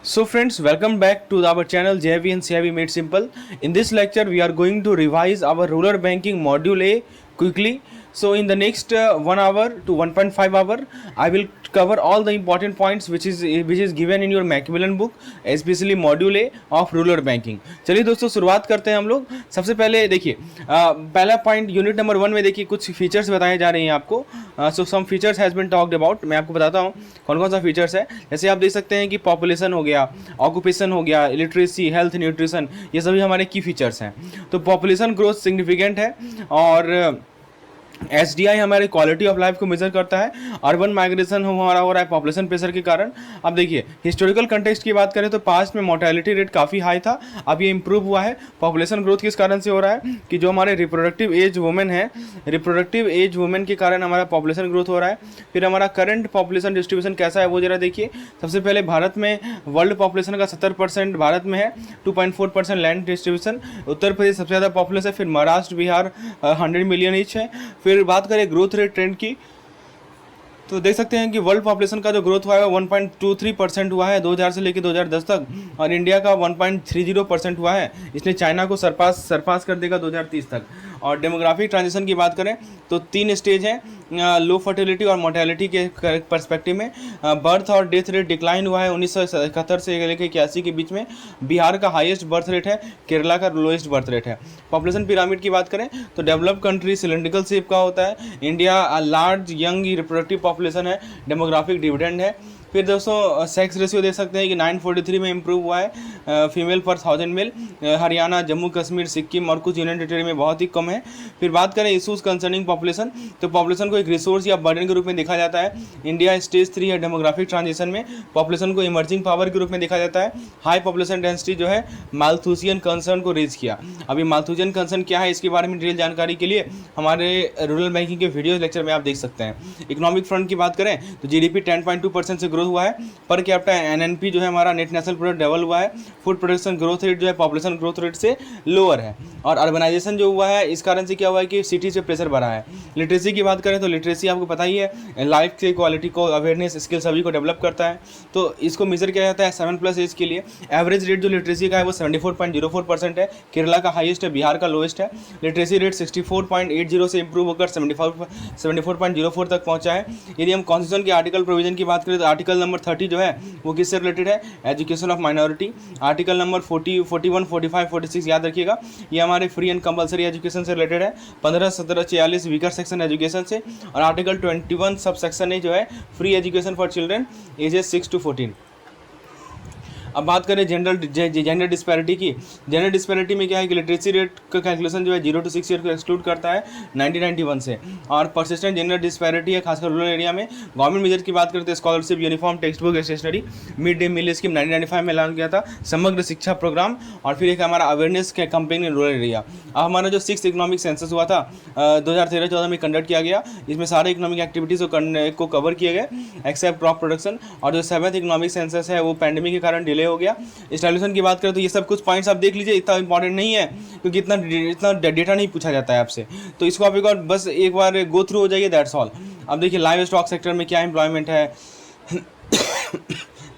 So friends, welcome back to our channel JV and CIB Made Simple. In this lecture, we are going to revise our rural banking module A quickly. So in the next 1 hour to 1.5 hour, I will cover all the important points which is given in your Macmillan book, especially module A of rural banking. चलिए दोस्तों शुरुआत करते हैं हम लोग। सबसे पहले देखिए पहला पॉइंट यूनिट नंबर 1 में देखिए कुछ फीचर्स बताए जा रहे हैं आपको। So some features has been talked about. मैं आपको बताता हूँ कौन कौन सा फीचर्स है। जैसे आप देख सकते हैं कि पॉपुलेशन हो गया, ऑक्यूपेशन हो गया, लिटरेसी, हेल्थ, न्यूट्रिशन, ये सभी हमारे की फीचर्स हैं। तो पॉपुलेशन ग्रोथ सिग्निफिकेंट है और SDI हमारे क्वालिटी ऑफ लाइफ को मेजर करता है। अर्बन माइग्रेशन हमारा हो रहा है पॉपुलेशन प्रेशर के कारण। अब देखिए हिस्टोरिकल कंटेक्स्ट की बात करें तो पास्ट में मोर्टेलिटी रेट काफ़ी हाई था, अब ये इंप्रूव हुआ है। पॉपुलेशन ग्रोथ किस कारण से हो रहा है कि जो हमारे रिप्रोडक्टिव एज वुमेन है, रिप्रोडक्टिव एज वुमेन के कारण हमारा पॉपुलेशन ग्रोथ हो रहा है। फिर हमारा करंट पॉपुलेशन डिस्ट्रीब्यूशन कैसा है वो जरा देखिए। सबसे पहले भारत में वर्ल्ड पॉपुलेशन का 70% भारत में है, 2.4% लैंड डिस्ट्रीब्यूशन। उत्तर प्रदेश सबसे ज़्यादा पॉपुलेशन है, फिर महाराष्ट्र, बिहार 100 मिलियन ईच है। फिर बात करें ग्रोथ रेट ट्रेंड की तो देख सकते हैं कि वर्ल्ड पॉपुलेशन का जो ग्रोथ हुआ है 1.23% हुआ है 2000 से लेकर 2010 तक, और इंडिया का 1.30% हुआ है। इसने चाइना को सरपास कर देगा 2030 तक। और डेमोग्राफिक ट्रांजिशन की बात करें तो 3 स्टेज हैं लो फर्टिलिटी और मोर्टेलिटी के पर्सपेक्टिव में। बर्थ और डेथ रेट डिक्लाइन हुआ है 1971 से लेकर 81 के बीच में। बिहार का हाईएस्ट बर्थ रेट है, केरला का लोएस्ट बर्थ रेट है। पॉपुलेशन पिरामिड की बात करें तो डेवलप्ड कंट्री सिलेंड्रिकल शेप का होता है, India large young reproductive population है, डेमोग्राफिक डिविडेंड है। फिर दोस्तों सेक्स रेशियो देख सकते हैं कि 943 में इंप्रूव हुआ है फीमेल पर 1000 मेल। हरियाणा, जम्मू कश्मीर, सिक्किम और कुछ यूनियन टेरिटरी में बहुत ही कम है। फिर बात करें इशूज कंसर्निंग पॉपुलेशन तो पॉपुलेशन को एक रिसोर्स या बर्डन के रूप में देखा जाता है। इंडिया स्टेज 3 है डेमोग्राफिक ट्रांजिशन में। पॉपुलेशन को इमर्जिंग पावर के रूप में देखा जाता है। हाई पॉपुलेशन डेंसिटी जो है माल्थूसियन कंसर्न को रेज किया। अभी माल्थूसियन कंसर्न क्या है इसके बारे में डिटेल जानकारी के लिए हमारे रूरल बैंकिंग के वीडियो लेक्चर में आप देख सकते हैं। इकोनॉमिक फ्रंट की बात करें तो जीडीपी 10.2% से ग्रोथ हुआ है। पर कैपिटा एनएनपी जो है हमारा नेट नेशनल प्रोडक्ट डबल हुआ है। फूड प्रोडक्शन ग्रोथ रेट जो है पॉपुलेशन ग्रोथ रेट से लोअर है। और अर्बनाइजेशन जो हुआ है इस कारण से क्या हुआ है कि सिटी से प्रेशर बढ़ा है। लिटरेसी की बात करें तो लिटरेसी आपको पता ही है लाइफ के क्वालिटी को, अवेयरनेस, स्किल सभी को डेवलप करता है। तो इसको मेजर किया जाता है 7+ एज के लिए। एवरेज रेट जो लिटरेसी का है वो 74.04% है, केरला का हाईएस्ट है, बिहार का लोएस्ट है। लिटरेसी रेट 64.80 से इंप्रूव होकर 74.04 तक पहुंचा है। यदि हम कॉन्स्टिट्यूशन के आर्टिकल प्रोविजन की बात करें तो आर्टिकल नंबर 30 जो है वो किससे रिलेटेड है, education of minority. Article number 40, 41, 45, 46 याद रखिएगा, ये हमारे फ्री एंड कंपलसरी एजुकेशन से रिलेटेड है। 15, 17, 46 वीकर सेक्शन एजुकेशन से। और आर्टिकल 21 सब सेक्शन है जो है free education for children ages 6 to 14। अब बात करें जेंडर डिस्पैरिटी की। जेंडर डिस्पैरिटी में क्या है कि लिटरेसी रेट का कैलकुलेशन जो है 0 to 6 ईयर को एक्सक्लूड करता है 1991 से। और परसिस्टेंट जेंडर डिस्पैरिटी है खासकर रूरल एरिया में। गवर्नमेंट मेजर की बात करते हैं scholarship, uniform, text book, stationery, mid day meal scheme 1995 में लॉन्च किया था, समग्र शिक्षा प्रोग्राम, और फिर एक हमारा awareness campaign in rural area. अब हमारा जो 6th इकोनॉमिक सेंसस हुआ था 2013-14 में कंडक्ट किया गया, इसमें सारे इकोनॉमिक एक्टिविटीज़ को कवर किए गए एक्सेप्ट क्रॉप प्रोडक्शन। और जो 7th इकोनॉमिक सेंसस है वो पैंडेमिक के कारण डिले हो गया। स्टैटिस्टिक्स की बात करें तो ये सब कुछ पॉइंट्स आप देख लीजिए, इतना इंपॉर्टेंट नहीं है क्योंकि इतना डेटा नहीं पूछा जाता है आपसे, तो इसको आप एक बार गो थ्रू हो जाइए, दैट्स ऑल। अब देखिए लाइव स्टॉक सेक्टर में क्या एम्प्लॉयमेंट है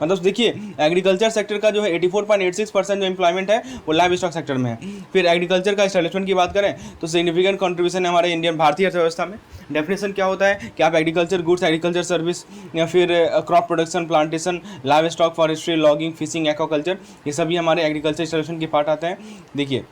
मतलब देखिए एग्रीकल्चर सेक्टर का जो है 84.86% जो एम्प्लॉयमेंट है वो लाइव स्टॉक सेक्टर में है। फिर एग्रीकल्चर का एस्टैब्लिशमेंट की बात करें तो सिग्निफिकेंट कंट्रीब्यूशन है हमारे इंडियन भारतीय अर्थव्यवस्था में। डेफिनेशन क्या होता है कि आप एग्रीकल्चर गुड्स, एग्रीकल्चर सर्विस, या फिर crop production, plantation, live stock, forestry, logging, fishing, aquaculture, ये सभी हमारे एग्रीकल्चर एस्टैब्लिशमेंट के पार्ट आते हैं। देखिए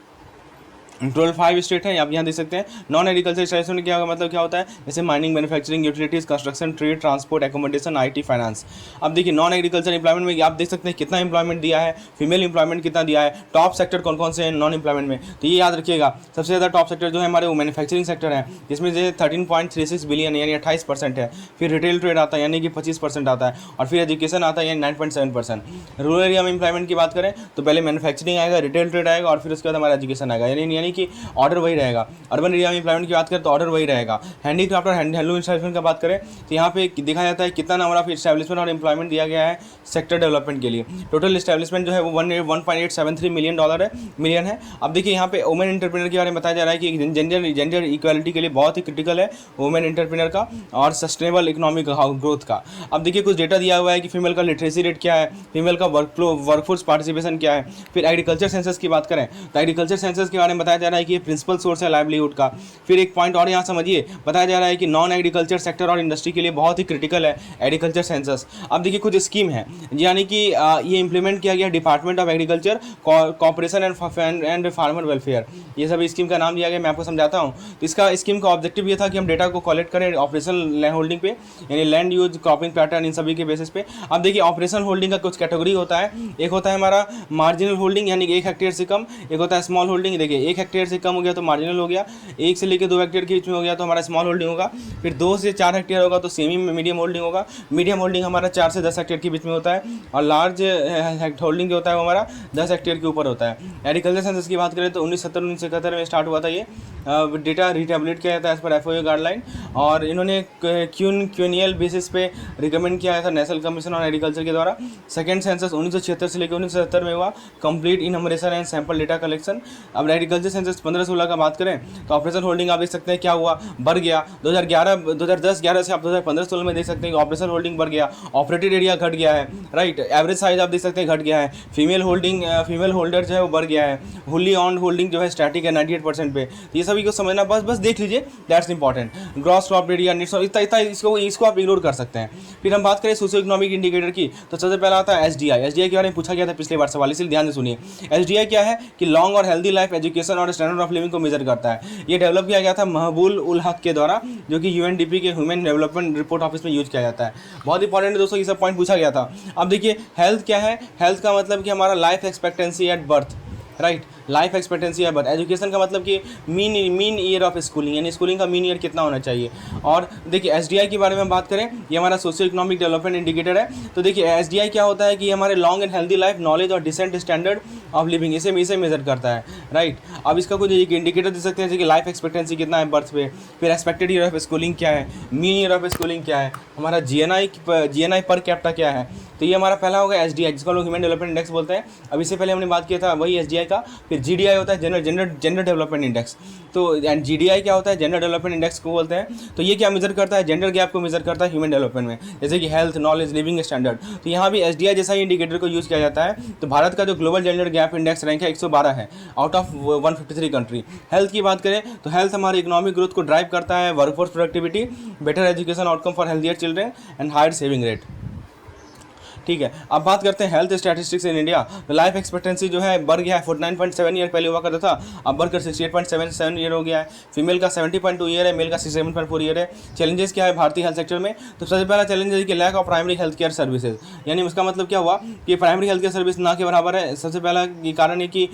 5 स्टेट है, आप यहाँ देख सकते हैं। नॉन एग्रीकल्चर एस्टैब्लिशमेंट क्या मतलब क्या होता है, जैसे mining, manufacturing, utilities, construction, trade, transport, accommodation, IT, finance. अब देखिए नॉन एग्रीकल्चर एम्प्लॉयमेंट में आप देख सकते हैं कितना एम्प्लॉयमेंट दिया है, फीमेल एम्प्लॉयमेंट कितना दिया है, टॉप सेक्टर कौन कौन से हैं नॉन एम्प्लॉयमेंट में, तो ये याद रखिएगा। सबसे ज़्यादा टॉप सेक्टर जो है हमारे वो मैन्युफैक्चरिंग सेक्टर है, जिसमें जो 13.36 बिलियन यानी 28% है। फिर रिटेल ट्रेड आता है यानी कि 25% आता है, और फिर एजुकेशन आता है यानी 9.7%। रूरल एरिया में एम्प्लॉयमेंट की बात करें तो पहले मैन्युफैक्चरिंग आएगा, रिटेल ट्रेड आएगा, और फिर उसके बाद हमारा एजुकेशन आएगा, यानी कि ऑर्डर वही रहेगा। अर्बन एरिया में एम्प्लॉयमेंट की बात करें तो ऑर्डर वही रहेगा। हैंडीक्राफ्ट और हैंडलूम एस्टेब्लिशमेंट का बात करें तो यहाँ पे देखा जाता है कितना नंबर ऑफ एस्टेब्लिशमेंट और एम्प्लॉयमेंट दिया गया है सेक्टर डेवलपमेंट के लिए। टोटल एस्टेब्लिशमेंट जो है वो 1.873 मिलियन है। अब देखिए यहाँ पे वुमेन एंटरप्रेन्योर के बारे में बताया जा रहा है कि जेंडर इक्वालिटी के लिए बहुत ही क्रिटिकल है वुमेन एंटरप्रेन्योर का और सस्टेनेबल इकोनॉमिक ग्रोथ का। अब देखिए कुछ डेटा दिया हुआ है कि फीमेल का लिटरेसी रेट क्या है, फीमेल का वर्कफोर्स पार्टिसिपेशन क्या है। फिर एग्रीकल्चर सेंसस की बात करें तो एग्रीकल्चर सेंसस के बारे में बताया जा रहा है कि ये प्रिंसिपल सोर्स है लाइवलीहुड का। फिर एक पॉइंट और यहाँ समझिए, बताया जा रहा है कि नॉन एग्रीकल्चर सेक्टर और इंडस्ट्री के लिए बहुत ही क्रिटिकल है एग्रीकल्चर सेंसस। अब देखिए कुछ स्कीम है यानी कि ये इंप्लीमेंट किया गया department of agriculture corporation and farmer welfare, ये सब स्कीम का नाम दिया गया। मैं आपको समझाता हूँ। तो इसका स्कीम का ऑब्जेक्टिव ये था कि हम डेटा को कलेक्ट करें ऑपरेशनल लैंड होल्डिंग पे, यानी लैंड यूज, क्रॉपिंग पैटर्न, इन सभी के बेसिस पे। अब देखिए ऑपरेशनल होल्डिंग का कुछ कैटेगरी होता है। एक होता है हमारा मार्जिनल होल्डिंग यानी कि 1 हेक्टेयर से कम। एक होता है स्मॉल होल्डिंग। देखिए 1 हेक्टेयर से कम हो गया तो मार्जिनल हो गया, 1 से लेकर 2 हेक्टेयर के बीच में हो गया तो हमारा स्मॉल होल्डिंग होगा। फिर 2 से 4 हेक्टेयर होगा तो सेमी मीडियम होल्डिंग होगा। मीडियम होल्डिंग हमारा 4 से 10 हेक्टेयर के बीच में होता है और लार्ज होल्डिंग जो होता है वो हमारा 10 हेक्टेयर के ऊपर होता है। एग्रीकल्चर सेंसस की बात करें तो 1970-1971 में स्टार्ट हुआ था ये। डेटा रिटेबलेट किया जाता है एज पर FOA गाइडलाइन और इन्होंने क्यूनियल बेसिस पे रिकमेंड किया था नेशनल कमीशन ऑन एग्रीकल्चर के द्वारा। सेकंड सेंसस 1976 से लेकर 1977 में हुआ, complete enumeration and sample data collection. अब एग्रीकल्चर सेंसस 15-16 का बात करें तो ऑपरेशन होल्डिंग आप देख सकते हैं क्या हुआ, बढ़ गया। 2010-11 से आप 2015-16 में देख सकते हैं कि ऑपरेशन होल्डिंग बढ़ गया, ऑपरेटेड एरिया घट गया है, राइट। एवरेज साइज आप देख सकते हैं घट गया है। फीमेल होल्डर जो है वो बढ़ गया है। हुली ऑन होल्डिंग जो है स्टैटिक है 98% पे। ये सभी को समझना, बस देख लीजिए, that's important. Gross crop area इतना इसको आप इग्नोर कर सकते हैं। फिर हम बात करें सोशियो इकोनॉमिक इंडिकेटर की तो सबसे पहला आता है SDI। SDI के बारे में पूछा गया था पिछले बार सवाल, इसलिए ध्यान से सुनिए। SDI क्या है कि लॉन्ग और हेल्दी लाइफ, एजुकेशन और स्टैंडर्ड ऑफ लिविंग को मेजर करता है। ये डेवलप किया गया था महबूल उल हक के द्वारा, जो कि UNDP के ह्यूमन डेवलपमेंट रिपोर्ट ऑफिस में यूज किया जाता है। बहुत इंपॉर्टेंट है दोस्तों, ये सब पॉइंट पूछा गया था। अब देखिए हेल्थ क्या है, हेल्थ का मतलब कि हमारा life expectancy at birth, right, life expectancy है। बट एजुकेशन का मतलब कि मीन ईयर ऑफ स्कूलिंग, यानी स्कूलिंग का मीन ईयर कितना होना चाहिए। और देखिए SDI के बारे में बात करें, ये हमारा सोशियो इकोनॉमिक डेवलपमेंट इंडिकेटर है। तो देखिए SDI क्या होता है कि हमारे long and healthy life, knowledge और डिसेंट स्टैंडर्ड ऑफ लिविंग, इसे मेजर करता है, राइट। अब इसका कुछ एक इंडिकेटर दे सकते हैं जैसे कि लाइफ एक्सपेक्टेंसी कितना है बर्थ पे, फिर एक्सपेक्टेड ईयर ऑफ स्कूलिंग क्या है, मीन ईयर ऑफ स्कूलिंग क्या है, हमारा GNI पर कैपिटा क्या है। तो ये हमारा पहला होगा SDI, जिसको लोग ह्यूमन डेवलपमेंट इंडेक्स बोलते हैं। अब इससे पहले हमने बात किया था वही SDI का। फिर GDI होता है जेंडर डेवलपमेंट इंडेक्स। तो एंड GDI क्या होता है, जेंडर डेवलपमेंट इंडेक्स को बोलते हैं। तो ये क्या मेजर करता है, जेंडर गैप को मेजर करता है ह्यूमन डेवलपमेंट में, जैसे कि हेल्थ, नॉलेज, लिविंग स्टैंडर्ड। तो यहाँ भी SDI जैसा ही इंडिकेटर को यूज़ किया जाता है। तो भारत का जो global gender gap index rank है 112 है आउट ऑफ 153 कंट्री। हेल्थ की बात करें तो हेल्थ हमारे इकोनॉमिक ग्रोथ को ड्राइव करता है, workforce productivity, better education outcome for healthier children and higher saving rate. ठीक है, अब बात करते हैं हेल्थ स्टैटिस्टिक्स इन इंडिया। तो लाइफ एक्सपेक्टेंसी जो है बढ़ गया है, 49.7 ईयर पहले हुआ करता था, अब बढ़कर 68.77 ईयर हो गया है। फीमेल का 70.2 ईयर है, मेल का 67.4 ईयर है। चैलेंजेस क्या है भारतीय हेल्थ सेक्टर में, तो सबसे पहला चैलेंज है कि lack of primary health care services, यानी उसका मतलब क्या हुआ कि प्राइमरी हेल्थ केयर सर्विस ना के बराबर है। सबसे पहला कारण है कि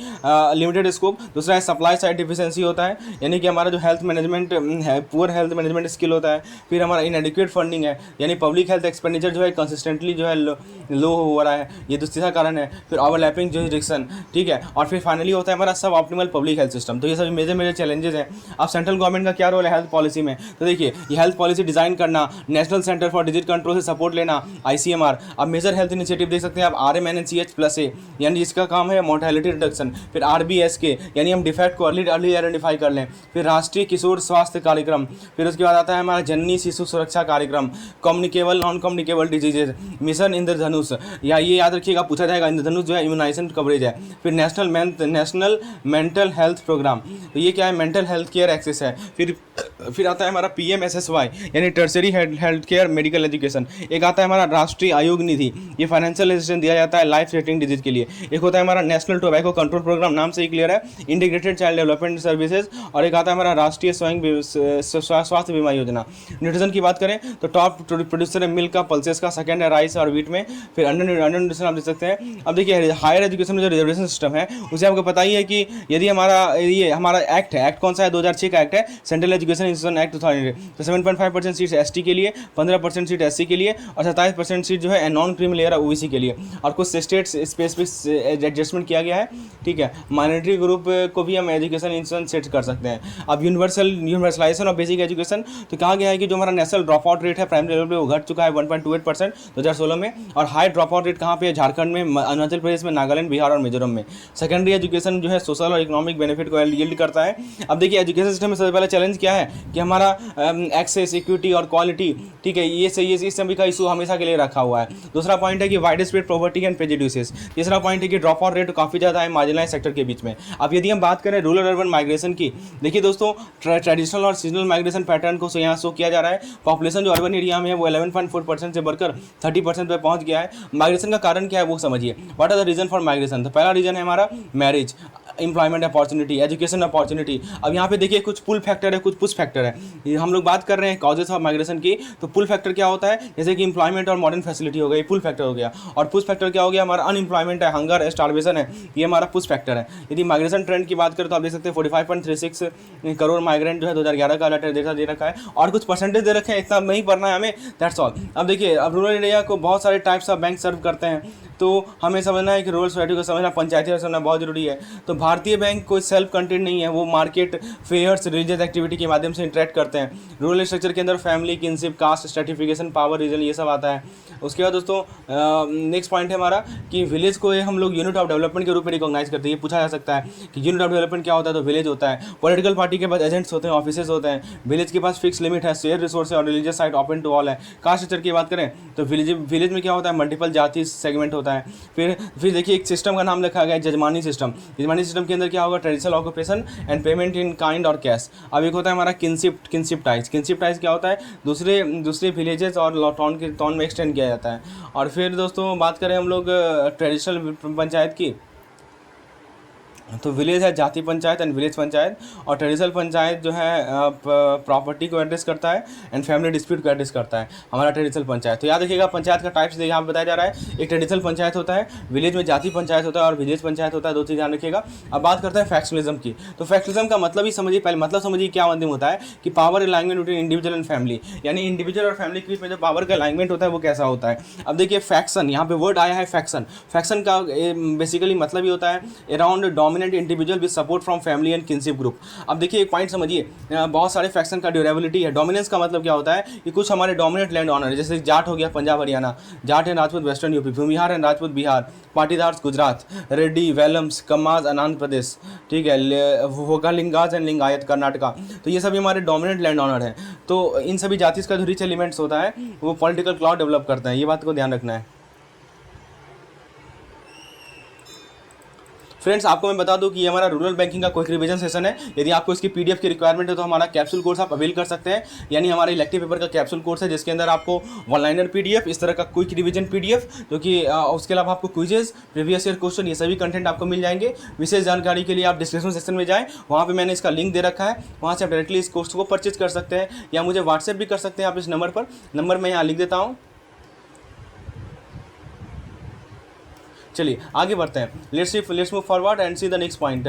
लिमिटेड स्कोप। दूसरा है सप्लाई साइड डिफिशिएंसी होता है, यानी कि हमारा जो हेल्थ मैनेजमेंट है, पुअर हेल्थ मैनेजमेंट स्किल होता है। फिर हमारा इनएडिक्वेट फंडिंग है, यानी पब्लिक हेल्थ एक्सपेंडिचर जो है कंसिस्टेंटली जो है लो हो रहा है, ये दूसरा कारण है। फिर ओवरलैपिंग जुरिडिक्शन, ठीक है। और फिर फाइनली होता है हमारा सब ऑप्टिमल पब्लिक हेल्थ सिस्टम। तो ये सभी मेजर चैलेंजेस हैं। अब सेंट्रल गवर्नमेंट का क्या रोल है हेल्थ पॉलिसी में, तो देखिए ये हेल्थ पॉलिसी डिजाइन करना, national centre for disease control से सपोर्ट लेना, ICMR। अब मेजर हेल्थ इनिशिएटिव देख सकते हैं आप, RMNCH+A, यानी जिसका काम है मोर्टेलिटी रिडक्शन। फिर RBSK, यानी हम डिफेक्ट को अर्ली आइडेंटिफाई कर लें। फिर राष्ट्रीय किशोर स्वास्थ्य कार्यक्रम। फिर उसके बाद आता है हमारा जननी Shishu Suraksha Karyakram, communicable non communicable diseases, mission Indradhanush, या ये याद रखिएगा पूछा जाएगा, इंद्रधनुष जो है इम्यूनाइजेशन कवरेज है। फिर नेशनल मेंटल हेल्थ प्रोग्राम, तो ये क्या है, मेंटल हेल्थ केयर एक्सेस है। फिर आता है हमारा PMSSY, यानी tertiary health care medical education. एक आता है हमारा राष्ट्रीय आयोग निधि, ये फाइनेंशियल असिस्टेंस दिया जाता है लाइफ थ्रेटनिंग डिजीज के लिए। एक होता है हमारा नेशनल टोबैको कंट्रोल प्रोग्राम, नाम से ही क्लियर है, इंटीग्रेटेड चाइल्ड डेवलपमेंट सर्विसेज। और एक आता है हमारा राष्ट्रीय स्वास्थ्य बीमा योजना। न्यूट्रिशन की बात करें तो टॉप प्रोड्यूसर है मिल्क का, पल्सेस का, सेकंड है राइस और वीट में, फिर अंडर न्यूट्रिशन आप देख सकते हैं। अब देखिए हायर एजुकेशन में जो रिजर्वेशन सिस्टम है उसे आपको पता ही है कि यदि हमारा एक्ट है, एक्ट कौन सा है, 2006 का एक्ट है, सेंट्रल एजुकेशन इंस्टीट्यूशन एक्ट 2000। तो 7.5% सीट्स एसटी के लिए, 15% सीट एससी के लिए और 27% सीट जो है नॉन क्रीमी लेयर ओबीसी के लिए। और कुछ स्टेट स्पेसिफिक एडजस्टमेंट किया गया है, ठीक है। माइनॉरिटी ग्रुप को भी हम एजुकेशन इंस्टीट्यूशन सेट कर सकते हैं। अब यूनिवर्सलाइजेशन ऑफ बेसिक एजुकेशन, तो कहा गया है कि जो हमारा नेशनल ड्रॉप आउट रेट है प्राइमरी लेवल पे वो घट चुका है 1.28% 2016 में। और हाई ड्रॉप आउट रेट कहाँ पे है? झारखंड में, अरुणाचल प्रदेश में, नागालैंड, बिहार और मिजोरम में। सेकेंडरी एजुकेशन जो है सोशल और इकोनॉमिक बेनिफिट को यील्ड करता है। अब देखिए एजुकेशन सिस्टम में सबसे पहले चैलेंज क्या है कि हमारा एक्सेस, इक्विटी और क्वालिटी, ठीक है, ये इस सभी का इशू हमेशा के लिए रखा हुआ है। दूसरा पॉइंट है कि wide spread poverty and prejudices. तीसरा पॉइंट है कि ड्रॉप आउट रेट काफ़ी ज़्यादा है मार्जिनलाइज सेक्टर के बीच में। अब यदि हम बात करें रूरल अर्बन माइग्रेशन की, देखिए दोस्तों ट्रेडिशनल और सीजनल माइग्रेशन पैटर्न को यहाँ शो किया जा रहा है। पॉपुलेशन जो अर्बन एरिया में है वो 11.4% से बढ़कर 30% पर पहुँच गया है। माइग्रेशन का कारण क्या है वो समझिए। What are the reason for migration? तो पहला रीजन है हमारा marriage, employment opportunity, education opportunity. अब यहाँ पे देखिए कुछ पुल फैक्टर है, कुछ पुश फैक्टर है। हम लोग बात कर रहे हैं कॉजेस ऑफ माइग्रेशन की, तो पुल फैक्टर क्या होता है? जैसे कि एम्प्लॉयमेंट और मॉडर्न फैसिलिटी हो गई, पुल फैक्टर हो गया। और पुश फैक्टर क्या हो गया? हमारा अनएम्प्लॉयमेंट है, हंगर, स्टार्वेशन है, ये हमारा पुश फैक्टर है। यदि माइग्रेशन ट्रेंड की बात करें तो आप देख सकते हैं 45.36 करोड़ माइग्रेंट जो है 2011 का लेटर डेटा दे रखा है और कुछ परसेंटेज दे रखे हैं, इतना नहीं पढ़ना है हमें, दैट्स ऑल। अब देखिए अब रूरल एरिया को बहुत सारे टाइप्स ऑफ बैंक सर्व करते हैं, तो हमें समझना है कि रूरल सोसाइटी को समझना, पंचायती राज समझना बहुत जरूरी है। तो भारतीय बैंक कोई सेल्फ कंटेंट नहीं है, वो मार्केट, फेयर्स, रिलीजियस एक्टिविटी के माध्यम से इंटरेक्ट करते हैं। रूरल स्ट्रक्चर के अंदर family, kinship, caste, stratification, power, region, ये सब आता है। उसके बाद दोस्तों नेक्स्ट पॉइंट है हमारा कि विलेज को हम लोग यूनिट ऑफ डेवलपमेंट के रूप में रिकॉग्नाइज करते हैं। ये पूछा जा सकता है कि यूनिट ऑफ डेवलपमेंट क्या होता है? तो विलेज होता है। पॉलिटिकल पार्टी के पास एजेंट्स होते हैं, ऑफिसेज होते हैं। विलेज के पास फिक्स लिमिट है, शेयर रिसोर्स है और religious site open to all है। कास्ट स्ट्रक्चर की बात करें तो विलेज में क्या होता है? मल्टीपल जाति सेगमेंट होता है। फिर देखिए एक सिस्टम का नाम लिखा गया है जजमानी सिस्टम। जजमानी सिस्टम के अंदर क्या होगा? Traditional occupation and payment in kind और कैश। अब एक होता है हमारा किनशिप टाइज क्या होता है? दूसरे विलेजेस और टाउन में एक्सटेंड किया जाता है। और फिर दोस्तों बात करें हम लोग ट्रेडिशनल पंचायत की, तो विलेज है जाति पंचायत एंड विलेज पंचायत, और ट्रेडिशनल पंचायत जो है प्रॉपर्टी को एड्रेस करता है एंड फैमिली डिस्प्यूट को एड्रेस करता है हमारा ट्रेडिशनल पंचायत। तो याद रखिएगा पंचायत का टाइप्स यहाँ बताया जा रहा है। एक ट्रेडिशनल पंचायत होता है, विलेज में जाति पंचायत होता है और विलेज पंचायत होता है, दो चीज़ ध्यान रखिएगा। अब बात करते हैं फैक्शनलिज्म की, तो फैक्शनलिज्म का मतलब ही समझिए, पहले मतलब समझिए क्या मतलब होता है कि power alignment between individual and family, यानी इंडिविजुअल और फैमिली के बीच में जो पावर का अलाइनमेंट होता है वो कैसा होता है। अब देखिए फैक्शन, यहाँ पे वर्ड आया है फैक्शन। फैक्शन का बेसिकली मतलब ही होता है around dominant individual with support from family and kinship group. अब देखिए एक पॉइंट समझिए, बहुत सारे फैक्शन का ड्यूरेबिलिटी है। डोमिनेंस का मतलब क्या होता है कि कुछ हमारे डोमिनेट लैंड ऑनर, जैसे जाट हो गया Punjab Haryana, Jat and Rajput western UP, Bhumihar and Rajput Bihar, Patidars Gujarat, Reddy, Velamas, Kammas Andhra Pradesh, ठीक है, वोकालिंगाज एंड लिंगायत कर्नाटका। तो ये सभी हमारे डोमिनेट लैंड ऑनर हैं। तो इन सभी जाति का जो रिच एलिमेंट्स होता है वो पॉलिटिकल क्लाउड डेवलप करते हैं, ये बात को ध्यान रखना है। फ्रेंड्स आपको मैं बता दूं कि ये हमारा रूरल बैंकिंग का क्विक रिवीजन सेशन है। यदि आपको इसकी पीडीएफ की रिक्वायरमेंट है तो हमारा कैप्सूल कोर्स आप अवेल कर सकते हैं, यानी हमारे इलेक्टिव पेपर का कैप्सूल कोर्स है जिसके अंदर आपको वन लाइनर पीडीएफ, इस तरह का क्विक रिवीजन पीडीएफ, जो कि उसके अलावा आपको क्विजेज, प्रीवियस ईयर क्वेश्चन, ये सभी कंटेंट आपको मिल जाएंगे। विशेष जानकारी के लिए आप डिस्क्रिप्शन सेक्शन में जाएँ, वहाँ पर मैंने इसका लिंक दे रखा है, वहाँ से आप डायरेक्टली इस कोर्स को परचेज कर सकते हैं या मुझे व्हाट्सएप भी कर सकते हैं आप इस नंबर पर। नंबर मैं यहाँ लिख देता हूँ। चलिए आगे बढ़ते हैं, let's move forward and see the next point.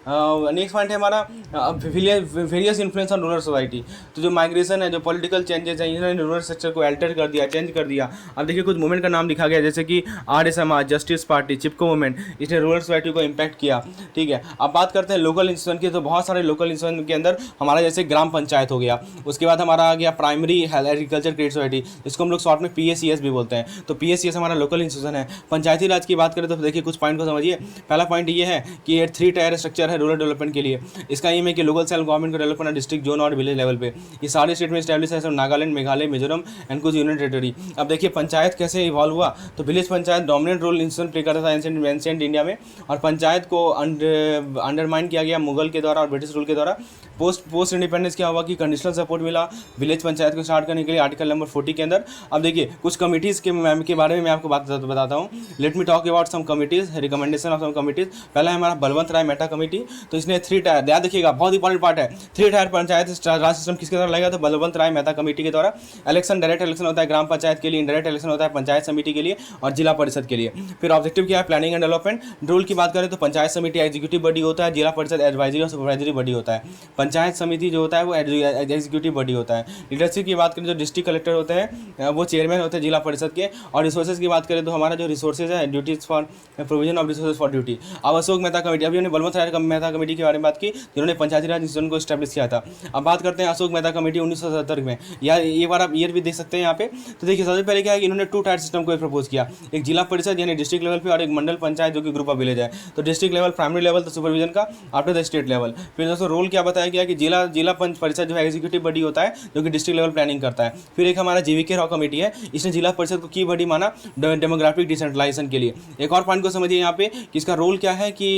Next point है हमारा various influence on rural society. तो जो माइग्रेशन है, जो पॉलिटिकल चेंजेस हैं, इन्होंने रूरल स्ट्रक्चर को अल्टर कर दिया, चेंज कर दिया। अब देखिए कुछ मूवमेंट का नाम लिखा गया, जैसे कि आर्य समाज, जस्टिस पार्टी, चिपको मूवमेंट, इसने रूरल सोसाइटी को इम्पैक्ट किया, ठीक है। अब बात करते हैं लोकल इंस्टीट्यूशन की, तो बहुत सारे लोकल इंस्टीट्यूशन के अंदर हमारा जैसे ग्राम पंचायत हो गया, उसके बाद हमारा आ गया प्राइमरी एग्रीकल्चर क्रेडिट सोसाइटी, जिसको हम लोग शॉर्ट में PACS भी बोलते हैं। तो PACS हमारा लोकल इंस्टीट्यूशन है। पंचायती राज की बात करें तो देखिए कुछ पॉइंट को समझिए। पहला पॉइंट ये है कि ये 3 टायर स्ट्रक्चर है रूरल डेवलपमेंट के लिए। इसका एम है कि लोकल सेल्फ गवर्नमेंट को डेवलप करना डिस्ट्रिक्ट, जोन और विलेज लेवल पे। ये सारे स्टेट में स्टैब्लिश है, नागालैंड, मेघालय, मिजोरम एंड कुछ यूनियन टेरिटरी। अब देखिए पंचायत कैसे इवॉल्व हुआ, तो village panchayat dominant role institution play करता था एंशिएंट इंडिया में, और पंचायत को अंडरमाइन किया गया मुगल के द्वारा और ब्रिटिश रूल के द्वारा। पोस्ट इंडिपेंडेंस क्या हुआ कि कंडीशनल सपोर्ट मिला विलेज पंचायत को स्टार्ट करने के लिए आर्टिकल नंबर 40 के अंदर। अब देखिए कुछ कमिटीज़ के बारे में मैं आपको बताता हूँ। Let me talk about some committees, recommendation of some committees. पहला है हमारा बलवंत राय मेहता कमेटी। तो इसने 3 टायर, याद देखिएगा बहुत इंपॉर्टेंट पार्ट है, 3 टायर पंचायत राज सिस्टम किसके द्वारा लगेगा, तो बलवंत राय मेहता कमेटी के द्वारा। इलेक्शन डायरेक्ट इलेक्शन होता है ग्राम पंचायत के लिए, इनडायरेक्ट इलेक्शन होता है पंचायत समिति के लिए और जिला परिषद के लिए। फिर ऑब्जेक्टिव क्या है, प्लानिंग एंड डेवलपमेंट। रूल की बात करें तो पंचायत समिति एग्जीक्यूटिव बॉडी होता है, जिला परिषद एडवाइजरी और सुपरवाइजरी बॉडी होता है, पंचायत समिति जो होता है वो एग्जीक्यूटिव बॉडी होता है। लीडरशिप की बात करें तो डिस्ट्रिक्ट कलेक्टर होते हैं, वो चेयरमैन होते हैं जिला परिषद के। और रिसोर्सेज की बात करें तो हमारा जो रिसोर्सेज है, duties for provision of resources for duty. अब अशोक मेहता कमेटी, अभी हमने बलवंत राय मेहता कमेटी के बारे में बात की जिन्होंने पंचायती राज इंस्टीट्यूशन को स्टैब्लिश किया था। अब बात करते हैं अशोक मेहता कमेटी 1977 में, या एक बार आप ईयर भी देख सकते हैं यहाँ पे। तो देखिए सबसे पहले क्या है कि इन्होंने 2 टायर सिस्टम को प्रपोज किया, एक जिला परिषद यानी डिस्ट्रिक्ट लेवल पे और एक मंडल पंचायत जो कि ग्रुप ऑफ विलेज है। तो डिस्ट्रिक्ट लेवल प्राइमरी लेवल तो सुपरविजन का, आफ्टर द स्टेट लेवल। फिर दोस्तों रोल क्या बताया गया कि जिला परिषद जो है एग्जीक्यूटिव बॉडी होता है जो कि डिस्ट्रिक्ट लेवल प्लानिंग करता है। फिर एक हमारा जीवीके राव कमेटी है, इसने जिला परिषद को की बॉडी माना डेमोग्राफिक डिसेंट्रलाइजेशन के लिए। एक और पॉइंट को समझिए यहाँ पे कि इसका रोल क्या है कि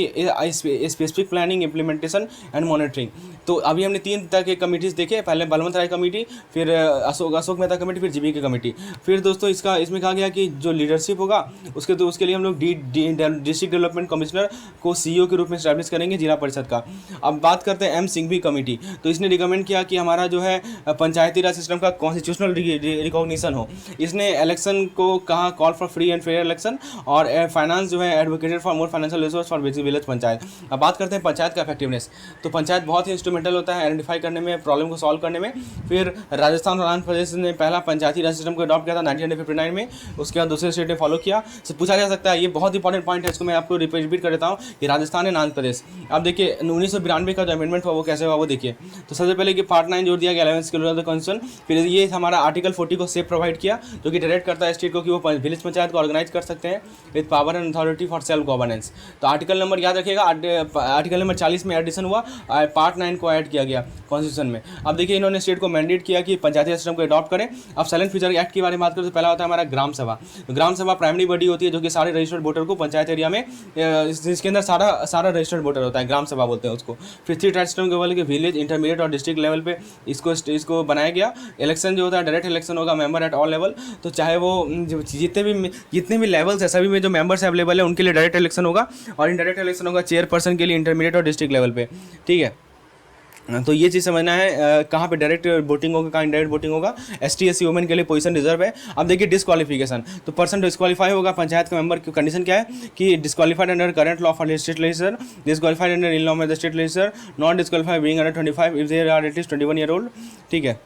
specific planning, implementation and monitoring. तो अभी हमने 3 तरह के कमिटीज़ देखे, पहले बलवंत राय कमेटी, फिर अशोक मेहता कमेटी, फिर जीवीके कमेटी। फिर दोस्तों इसमें कहा गया कि जो लीडरशिप होगा उसके लिए हम लोग डिस्ट्रिक्ट डेवलपमेंट कमिश्नर को सीईओ के रूप में स्टैब्लिश करेंगे जिला परिषद का। अब बात करते हैं एम सिंघवी कमेटी। तो इसने रिकमेंड किया कि हमारा जो है पंचायती राज सिस्टम का कॉन्स्टिट्यूशनल रिकॉग्निशन हो। इसने इलेक्शन को कहा call for free and fair election, और फाइनेंस जो है advocated for more financial resource for village panchayat. अब बात करते हैं पंचायत का इफेक्टिवनेस। तो पंचायत बहुत ही इंस्ट्रूमेंटल होता है आइडेंटिफाई करने में, प्रॉब्लम को सॉल्व करने में। फिर राजस्थान और आंध्र प्रदेश ने पहला पंचायती राज सिस्टम को अडॉप्ट किया था 1959 में, उसके बाद दूसरे स्टेट ने फॉलो किया। तो पूछा जा सकता है, ये बहुत इंपॉर्टेंट पॉइंट है, इसको मैं आपको रिपीट कर देता हूँ कि राजस्थान एंड आंध्र प्रदेश। अब देखिए 1992 का जो अमेंडमेंट हुआ वो कैसे हुआ वो देखिए। तो सबसे पहले कि पार्ट 9 जोड़ दिया गया 11 शेड्यूल ऑफ द कॉन्स्टिट्यूशन। फिर ये हमारा आर्टिकल 40 को सेफ प्रोवाइड किया जो कि डायरेक्ट करता है स्टेट को कि वो विलेज पंचायत को ऑर्गेनाइज कर सकते हैं with power and authority for self governance. तो आर्टिकल नंबर याद रखिएगा, आर्टिकल नंबर 40 में एडिशन हुआ, पार्ट 9 को ऐड किया गया कॉन्स्टिट्यूशन में। अब देखिए इन्होंने स्टेट को मैंडेट किया कि पंचायती सिस्टम को अडॉप्ट करें। अब साइलेंट फ्यूचर एक्ट के बारे में बात करें तो पहला होता है हमारा ग्राम सभा। तो ग्राम सभा प्राइमरी बॉडी होती है जो कि सारे रजिस्टर्ड वोटर को पंचायत एरिया में, जिसके अंदर सारा रजिस्टर्ड वोटर होता है, ग्राम सभा बोलते हैं उसको। फिर 3 टायर सिस्टम के बोले कि विलेज, इंटरमीडिएट और डिस्ट्रिक्ट लेवल पे इसको बनाया गया। इलेक्शन जो होता है डायरेक्ट इलेक्शन होगा, मेंबर एट ऑल लेवल। तो चाहे वो जितने भी लेवल्स है सभी में जो मेंबर्स अवेलेबल है उनके लिए डायरेक्ट इलेक्शन होगा, और इनडायरेक्ट इलेक्शन होगा चेयरपर्सन के लिए इंटरमीडिएट और डिस्ट्रिक्ट लेवल पे। ठीक है, तो ये चीज़ समझना है कहाँ पे डायरेक्ट वोटिंग होगा, कहाँ इनडायरेक्ट वोटिंग होगा। ST SC वुमेन के लिए पोजीशन रिजर्व है। अब देखिए डिस्क्वालिफिकेशन, तो पर्सन डिस्क्वालीफाई होगा पंचायत के मेंबर की कंडीशन क्या है कि disqualified under current law for state legislature, disqualified under in law में the state legislature, not disqualified being under 25 if they are at least 21 year old. ठीक है,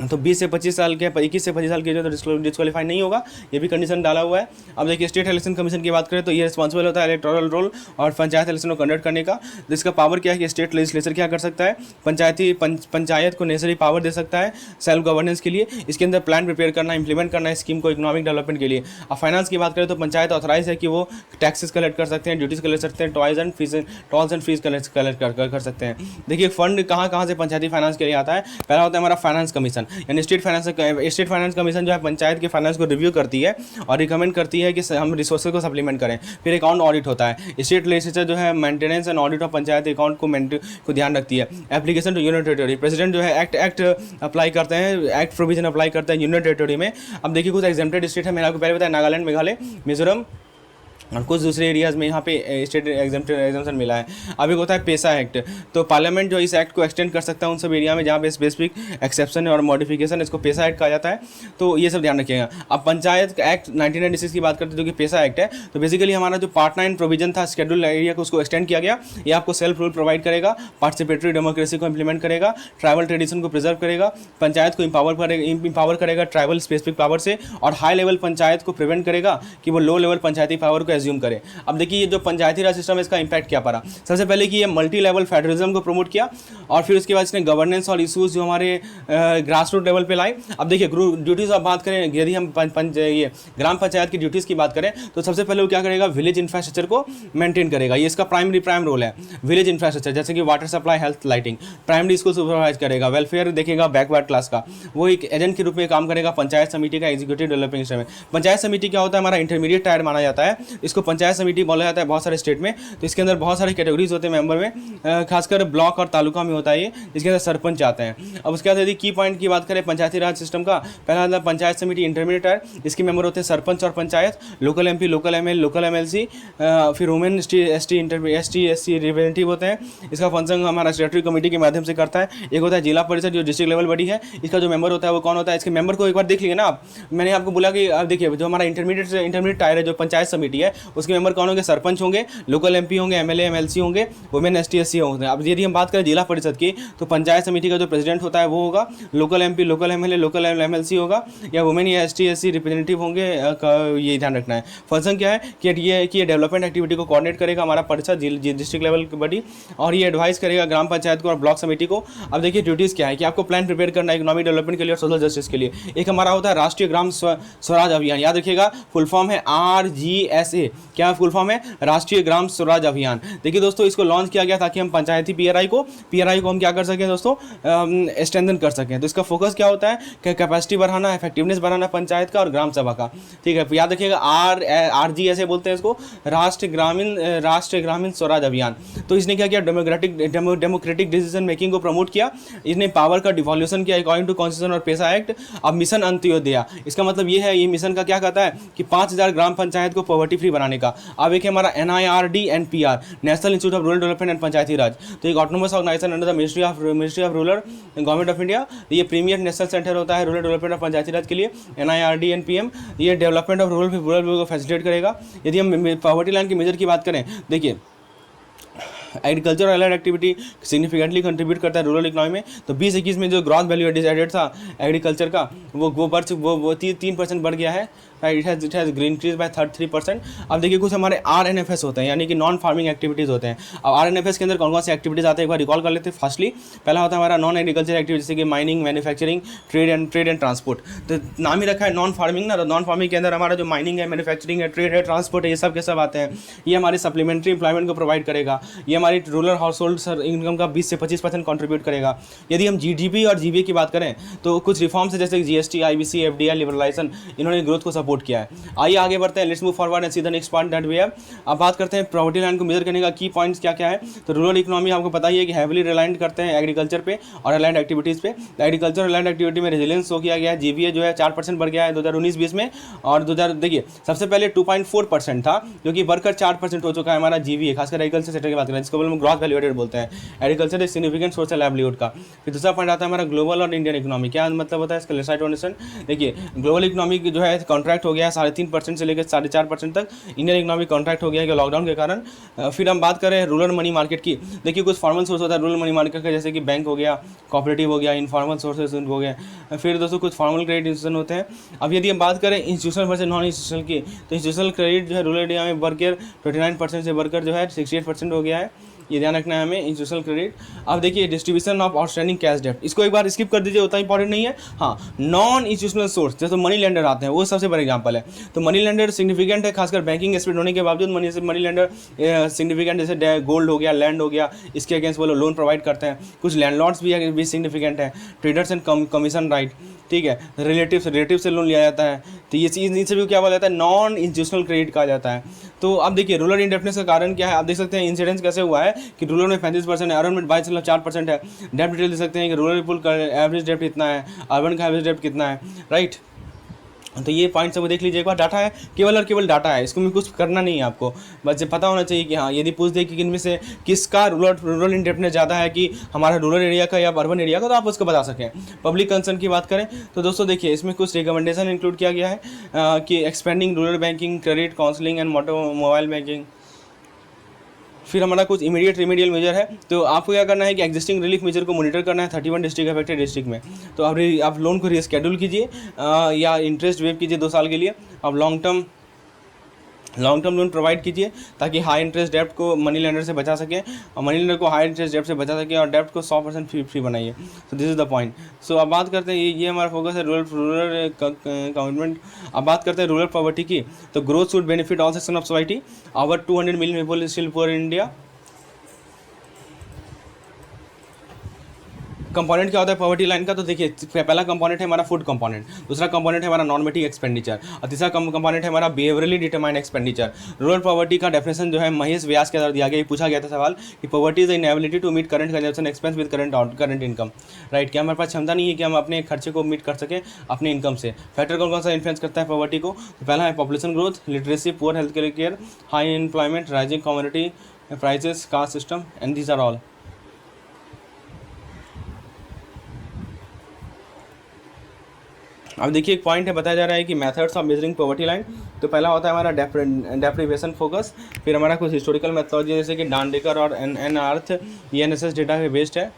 तो 20 से 25 साल के, 21 से 25 साल के जो तो डिस्क्वालीफाई नहीं होगा, ये भी कंडीशन डाला हुआ है। अब देखिए स्टेट इलेक्शन कमीशन की बात करें तो ये रिस्पॉन्सिबल होता है इलेक्टोरल रोल और पंचायत इलेक्शन को कंडक्ट करने का। जिसका पावर क्या है कि स्टेट लेजिस्लेचर क्या कर सकता है, पंचायत को नेसेसरी पावर दे सकता है सेल्फ गवर्नेंस के लिए। इसके अंदर प्लान प्रिपेयर करना, इंप्लीमेंट करना है स्कीम को इकोनॉमिक डेवलपमेंट के लिए। अब फाइनेंस की बात करें तो पंचायत ऑथराइज है कि वो टैक्सेस कलेक्ट कर सकते हैं, ड्यूटीज कलेक्ट सकते हैं, टॉल्स एंड फीस कलेक्ट कर सकते हैं। देखिए फंड कहाँ से पंचायती फाइनेंस के लिए आता है। पहला होता है हमारा फाइनेंस कमीशन, यानी स्टेट फाइनेंस कमीशन जो है पंचायत के फाइनेंस को रिव्यू करती है और रिकमेंड करती है कि हम रिसोर्सेज को सप्लीमेंट करें। फिर अकाउंट ऑडिट होता है, स्टेट लेजिस्लेचर जो है maintenance and audit of panchayat account को ध्यान रखती है। Application to union territory, president जो है एक्ट अप्लाई करते हैं, एक्ट प्रोविजन अप्लाई करते हैं यूनियन टेरिटरी में। अब देखिए कुछ एग्जेम्प्टेड स्टेट है, मैंने आपको पहले बताया नागालैंड, मेघालय, मिजोरम और कुछ दूसरे एरियाज़ में यहाँ पे स्टेट एग्जाम्पशन मिला है। अभी होता है पेसा एक्ट, तो पार्लियामेंट जो इस एक्ट को एक्सटेंड कर सकता है उन सब एरिया में जहाँ पे स्पेसिफिक एक्सेप्शन और मॉडिफिकेशन, इसको पेसा एक्ट कहा जाता है। तो ये सब ध्यान रखिएगा। अब पंचायत एक्ट 1996 की बात करते हैं जो कि पेसा एक्ट है। तो बेसिकली हमारा जो पार्ट 9 प्रोविजन था शेड्यूल एरिया को, उसको एक्सटेंड किया गया। ये आपको सेल्फ रूल प्रोवाइड करेगा, पार्टिसिपेटरी डेमोक्रेसी को इंप्लीमेंट करेगा, ट्राइबल ट्रेडिशन को प्रिजर्व करेगा, पंचायत को इंपावर करेगा ट्राइबल स्पेसिफिक पावर से, और हाई लेवल पंचायत को प्रिवेंट करेगा कि वो लो लेवल पंचायती पावर को एज्यूम करे। अब देखिए ये जो पंचायती राज सिस्टम है इसका इंपैक्ट क्या पड़ा। सबसे पहले कि ये मल्टी लेवल फेडरलिज्म को प्रमोट किया, और फिर उसके बाद इसने गवर्नेंस और इशूज़ जो हमारे ग्रास रूट लेवल पे लाए। अब देखिए ड्यूटीज़ आप बात करें, यदि हम ये ग्राम पंचायत की ड्यूटीज़ की बात करें तो सबसे पहले वो क्या करेगा, विलेज इंफ्रास्ट्रक्चर को मेंटेन करेगा। ये इसका प्राइम रोल है, विलेज इंफ्रास्ट्रक्चर जैसे कि water supply, health, lighting. Primary school supervise करेगा, वेलफेयर देखेगा बैकवर्ड क्लास का, वो एक एजेंट के रूप में काम करेगा पंचायत समिति का एग्जीक्यूटिव डेवलपिंग सिस्टम में। पंचायत समिति क्या होता है, हमारा इंटरमीडिएट टायर माना जाता है इसको पंचायत समिति बोला जाता है बहुत सारे स्टेट में। तो इसके अंदर बहुत सारे कैटेगरीज होते हैं मेंबर में, खासकर ब्लॉक और तालुका में होता है ये, जिसके अंदर सरपंच आते हैं। अब उसके बाद यदि की पॉइंट की बात करें पंचायती राज सिस्टम का, पहला मतलब पंचायत समिति इंटरमीडिएट है, इसके मेंबर होते हैं सरपंच और panchayat, local MP, local ML, local MLC, फिर वुमेन एसटी रिप्रेजेंटेटिव होते हैं। इसका फंक्शन हमारा स्टेटरी कमेटी के माध्यम से करता है। एक होता है जिला परिषद जो डिस्ट्रिक्ट लेवल बड़ी है, इसका जो मेंबर होता है वो कौन होता है, इसके मेंबर को एक बार देख लिए ना आप। मैंने आपको बोला कि अब देखिए जो हमारा इंटरमीडिएट टायर है जो पंचायत समिति है, उसके मेंबर कौन होंगे, सरपंच होंगे, लोकल एमपी होंगे, एमएलए एमएलसी होंगे, वुमेन एसटी होंगे। अब यदि हम बात करें जिला परिषद की, तो पंचायत समिति का जो प्रेसिडेंट होता है वो होगा, local MP, local MLA, local MLC होगा, या वुमेन या एसटी रिप्रेजेंटेटिव होंगे, ये ध्यान रखना है। फंक्शन क्या है कि ये डेवलपमेंट एक्टिविटी को कोऑर्डिनेट करेगा हमारा परिषद डिस्ट्रिक्ट लेवल की बड़ी, और ये एडवाइस करेगा ग्राम पंचायत को और ब्लॉक समिति को। अब देखिए ड्यूटीज़ क्या है कि आपको प्लान प्रिपेयर करना है इकोनॉमिक डेवलपमेंट के लिए और सोशल जस्टिस के लिए। एक हमारा होता है राष्ट्रीय ग्राम स्वराज अभियान, याद रखिएगा फुल फॉर्म है RGSA। क्या फुल फॉर्म है, राष्ट्रीय ग्राम स्वराज अभियान। देखिए दोस्तों इसको लॉन्च किया गया ताकि हम पंचायती PRI को हम क्या कर सकें दोस्तों, स्ट्रेंथन कर सकें। तो इसका फोकस क्या होता है कि कैपेसिटी बढ़ाना, इफेक्टिवनेस बढ़ाना पंचायत का और ग्राम सभा का, ठीक है। याद रखिएगा RGSA बोलते हैं इसको, राष्ट्रीय ग्रामीण स्वराज अभियान। तो इसने क्या किया, डेमोक्रेटिक डिसीजन मेकिंग को प्रमोट किया, इसने पावर का डिवॉल्यूशन किया अकॉर्डिंग टू कॉन्स्टिट्यूशन और पेशा एक्ट। अब मिशन अंत्योदय, इसका मतलब ये है, ये मिशन का क्या कहता है कि 5000 ग्राम पंचायत को पॉवर्टी फ्री बनाने का। अब एक है हमारा NIRD NPR, national institute of rural development and Panchayati Raj. तो एक autonomous organisation under the ministry of rural government of India. ये प्रीमियर नेशनल सेंटर होता है रूरल डेवलपमेंट और पंचायती राज के लिए, NIRD NPM। ये डेवलपमेंट ऑफ रूरल को फैसिलिटेट करेगा। यदि हम पॉवर्टी लाइन की मेजर की बात करें, देखिए एग्रीकल्चर और एलाइड एक्टिविटी सिग्निफिकेंटली कंट्रीब्यूट करता है रूरल इकोनॉमी में। तो 2021 में जो ग्रॉस वैल्यू एडेड था एग्रीकल्चर का वो 3% बढ़ गया है, right. It has increase by 33%। अब देखिए कुछ हमारे RNFS होते हैं, यानी कि नॉन फार्मिंग एक्टिविटीज़ होते हैं। अब RNFS के अंदर कौन कौन सी एक्टिविटीज़ आते हैं एक बार रिकॉल कर लेते हैं। फर्स्टली पहला होता है हमारा नॉन एग्रीकल्चर एक्टिविटी, जैसे कि mining, manufacturing, trade and transport. तो नाम ही रखा है नॉन फार्मिंग ना, तो नॉन फार्मिंग के अंदर हमारा जो माइनिंग है, मैन्युफैक्चरिंग है, ट्रेड है, ट्रांसपोर्ट है, ये सब के सब आते हैं। ये हमारी सप्लीमेंट्री एम्प्लॉयमेंट को प्रोवाइड करेगा। ये हमारी रूरल हाउस होल्ड इनकम का 20 से 25% कंट्रीब्यूट करेगा। यदि हम GDP और GVA की बात करें तो कुछ रिफॉर्म्स है, जैसे GST, IBC, FDI, लिबरलाइजेशन, इन्होंने ग्रोथ को सपोर्ट किया है। आइए आगे बढ़ते हैं, let's move forward and see the next point that we have. अब बात करते हैं पॉवर्टी लाइन को मेजर करने का की पॉइंट्स क्या क्या है। तो रूरल इकोनॉमी आपको पता ही है कि हैविली रिलायंट करते हैं एग्रीकल्चर पे और अलाइड एक्टिविटीज़ पे। एग्रीकल्चर और अलाइड एक्टिविटी में रेजिलेंस शो किया गया है। GVA जो है 4% बढ़ गया है 2019-20 में, और 2000 देखिए सबसे पहले 2.4% था, जो कि बढ़कर 4% हो चुका है हमारा GVA, खासकर एग्रीकल्चर सेक्टर की बात करें, जिसको हम ग्रॉस वैल्यू एडेड बोलते हैं। एग्रीकल्चर एक सिग्निफिकेंट सोर्स है लाइवलीहुड का। फिर दूसरा पॉइंट आता है हमारा ग्लोबल और इंडियन इकोनॉमी। क्या मतलब होता है इसका, लेट्स अंडरस्टैंड। देखिए ग्लोबल इकोनॉमी जो है कॉन्ट्रैक्ट हो गया है 3.5% से लेकर 4.5% तक। इंडियन इकोनॉमी कॉन्ट्रैक्ट हो गया है लॉकडाउन के कारण। फिर हम बात करें रूरल मनी मार्केट की। देखिए कुछ फॉर्मल सोर्स होता है रूरल मनी मार्केट का, जैसे कि बैंक हो गया, कोऑपरेटिव हो गया, इनफॉर्मल सोर्सेज हो गए। फिर दोस्तों कुछ फॉर्मल क्रेडिट इंस्टीट्यूशन होते हैं। अब यदि हम बात करें इंस्टीट्यूशनल वर्सेस नॉन इंस्टीट्यूशनल की, तो इंस्टीट्यूशनल क्रेडिट जो है रूरल एरिया में बढ़कर 29% से बढ़कर जो है 68% हो गया है। ये ध्यान रखना है हमें इंस्टीट्यूशनल क्रेडिट। अब देखिए डिस्ट्रीब्यूशन ऑफ आउटस्टैंडिंग कैश डेब्ट, इसको एक बार स्किप कर दीजिए, उतना इंपॉर्टेंट नहीं है। हाँ, नॉन इंस्टीट्यूशनल सोर्स जैसे मनी लेंडर आते हैं, वो सबसे बड़ा एग्जांपल है। तो मनी लेंडर सिग्निफिकेंट है, खासकर बैंकिंग एक्सपर्ट होने के बावजूद मनी लेंडर सिग्निफिकेंट, जैसे गोल्ड हो गया, लैंड हो गया, इसके अगेंस्ट वो लोन प्रोवाइड करते हैं। कुछ लैंडलॉर्ड्स भी सिग्निफिकेंट है। ट्रेडर्स एंड कमीशन राइट, ठीक है। रिलेटिव से लोन लिया जाता है। तो ये चीज़ इन सभी को क्या बोला जाता है, नॉन इंस्टीट्यूशनल क्रेडिट कहा जाता है। तो अब देखिए रूरल इंडेप्टनेस का कारण क्या है, आप देख सकते हैं इंसिडेंस कैसे हुआ है कि रूरल में 35% है, अर्बन में 22.4% है। डेप्ट डिटेल देख सकते हैं कि रूरल पीपल का एवरेज डेप्ट कितना है, अर्बन का एवरेज डेप्ट कितना है, राइट। तो ये पॉइंट सब देख लीजिए एक बार। डाटा है, केवल और केवल डाटा है, इसको में कुछ करना नहीं है आपको, बस ये पता होना चाहिए कि हाँ यदि पूछ दे कि इनमें से किसका रूरल इंडेप्टनेस ज़्यादा है, कि हमारा रूरल एरिया का या अर्बन एरिया का, तो आप उसको बता सकें। पब्लिक कंसर्न की बात करें तो दोस्तों देखिए इसमें कुछ रिकमेंडेशन इंक्लूड किया गया है कि expanding rural banking, credit counselling and mobile banking. फिर हमारा कुछ इमीडिएट रिमीडियल मेजर है। तो आपको क्या करना है कि एग्जिस्टिंग रिलीफ मेजर को मॉनिटर करना है 31 डिस्ट्रिक्ट अफेक्टेड डिस्ट्रिक्ट में। तो आप लोन को रीस्केड्यूल कीजिए या इंटरेस्ट वेव कीजिए 2 साल के लिए। अब लॉन्ग टर्म लोन प्रोवाइड कीजिए ताकि हाई इंटरेस्ट डेप्ट को मनी लेंडर से बचा सकें, और मनी लेंडर को हाई इंटरेस्ट डेप्ट से बचा सकें, और डेप्ट को 100% फ्री बनाइए। तो दिस इज़ द पॉइंट। सो अब बात करते हैं, ये हमारा फोकस है रूरल कमिटमेंट। अब बात करते हैं रूरल पॉवर्टी की। तो growth should benefit all section of society. Over 200 million people still poor in India. Component क्या होता है पॉवर्टी लाइन का, तो देखिए पहला कंपोनेंट है हमारा फूड कंपोनेंट, दूसरा कंपोनेंट है हमारा नॉर्मेटिव एक्सपेंडिचर, और तीसरा कंपोनेंट है हमारा behaviourally determined expenditure. Rural poverty का डेफिनेशन जो है महेश व्यास के द्वारा दिया गया, ये पूछा गया था सवाल कि poverty is inability to meet current consumption expense with current income, right. क्या हमारे पास क्षमता नहीं है कि हम अपने खर्चे को मीट कर सकें अपने इनकम से। फैक्टर कौन कौन सा इन्फ्लुएंस करता है पॉवर्टी को, तो पहला है population growth, literacy, poor health care, high employment, rising community prices, caste system, and these are all. अब देखिए एक पॉइंट है बताया जा रहा है कि methods of measuring poverty line, तो पहला होता है हमारा डेप्रिवेशन फोकस, फिर हमारा कुछ हिस्टोरिकल मेथोलॉजी जैसे कि डांडेकर और एन आर्थ, ये एनएसएस डेटा पे बेस्ड है।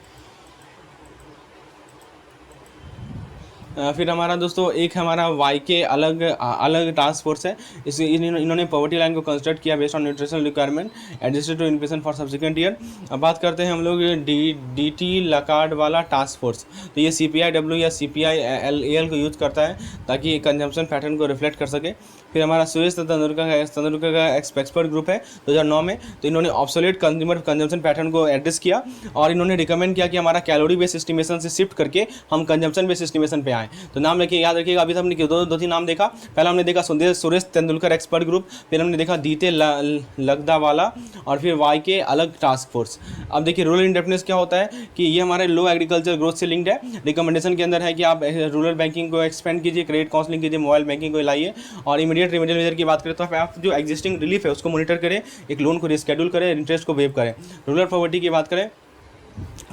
फिर हमारा दोस्तों एक हमारा वाई के अलग टास्क फोर्स है, इन्होंने पॉवर्टी लाइन को कंस्ट्रक्ट किया based on nutritional requirement adjusted to inflation for subsequent year. अब बात करते हैं हम लोग डी लकार्ड वाला टास्क फोर्स, तो ये CPIW या CPIL को यूज करता है ताकि कंजम्पशन पैटर्न को रिफ्लेक्ट कर सके। फिर हमारा सुरेश तेंदुलकर का एक्सपर्ट ग्रुप है 2009 में, तो इन्होंने ऑब्सोलेट कंज्यूमर कंजम्पशन पैटर्न को एड्रेस किया और इन्होंने रिकमेंड किया कि हमारा कैलोरी बेस्ड एस्टिमेशन से शिफ्ट करके हम कंजम्पशन बेस्ड एस्टिमेशन पे आए। तो नाम रखिए, याद रखिएगा। अभी हमने दो तीन नाम देखा, पहला हमने देखा सुरेश तेंदुलकर एक्सपर्ट ग्रुप, फिर हमने देखा दीते लगदावाला, और फिर वाई के अलग टास्क फोर्स। अब देखिए रूरल इंडेप्टनेस क्या होता है कि ये हमारे लो एग्रीकल्चर ग्रोथ से लिंक्ड है। रिकमेंडेशन के अंदर है कि आप रूरल बैंकिंग को एक्सपेंड कीजिए, क्रेडिट काउंसलिंग कीजिए, मोबाइल बैंकिंग को लाइए, और इमीडिएट रेमेडियल मेजर की बात करें तो आप जो एग्जिस्टिंग रिलीफ है उसको मॉनिटर करें, एक लोन को रिस्केड्यूल करें, इंटरेस्ट को वेव करें। रूरल पॉवर्टी की बात करें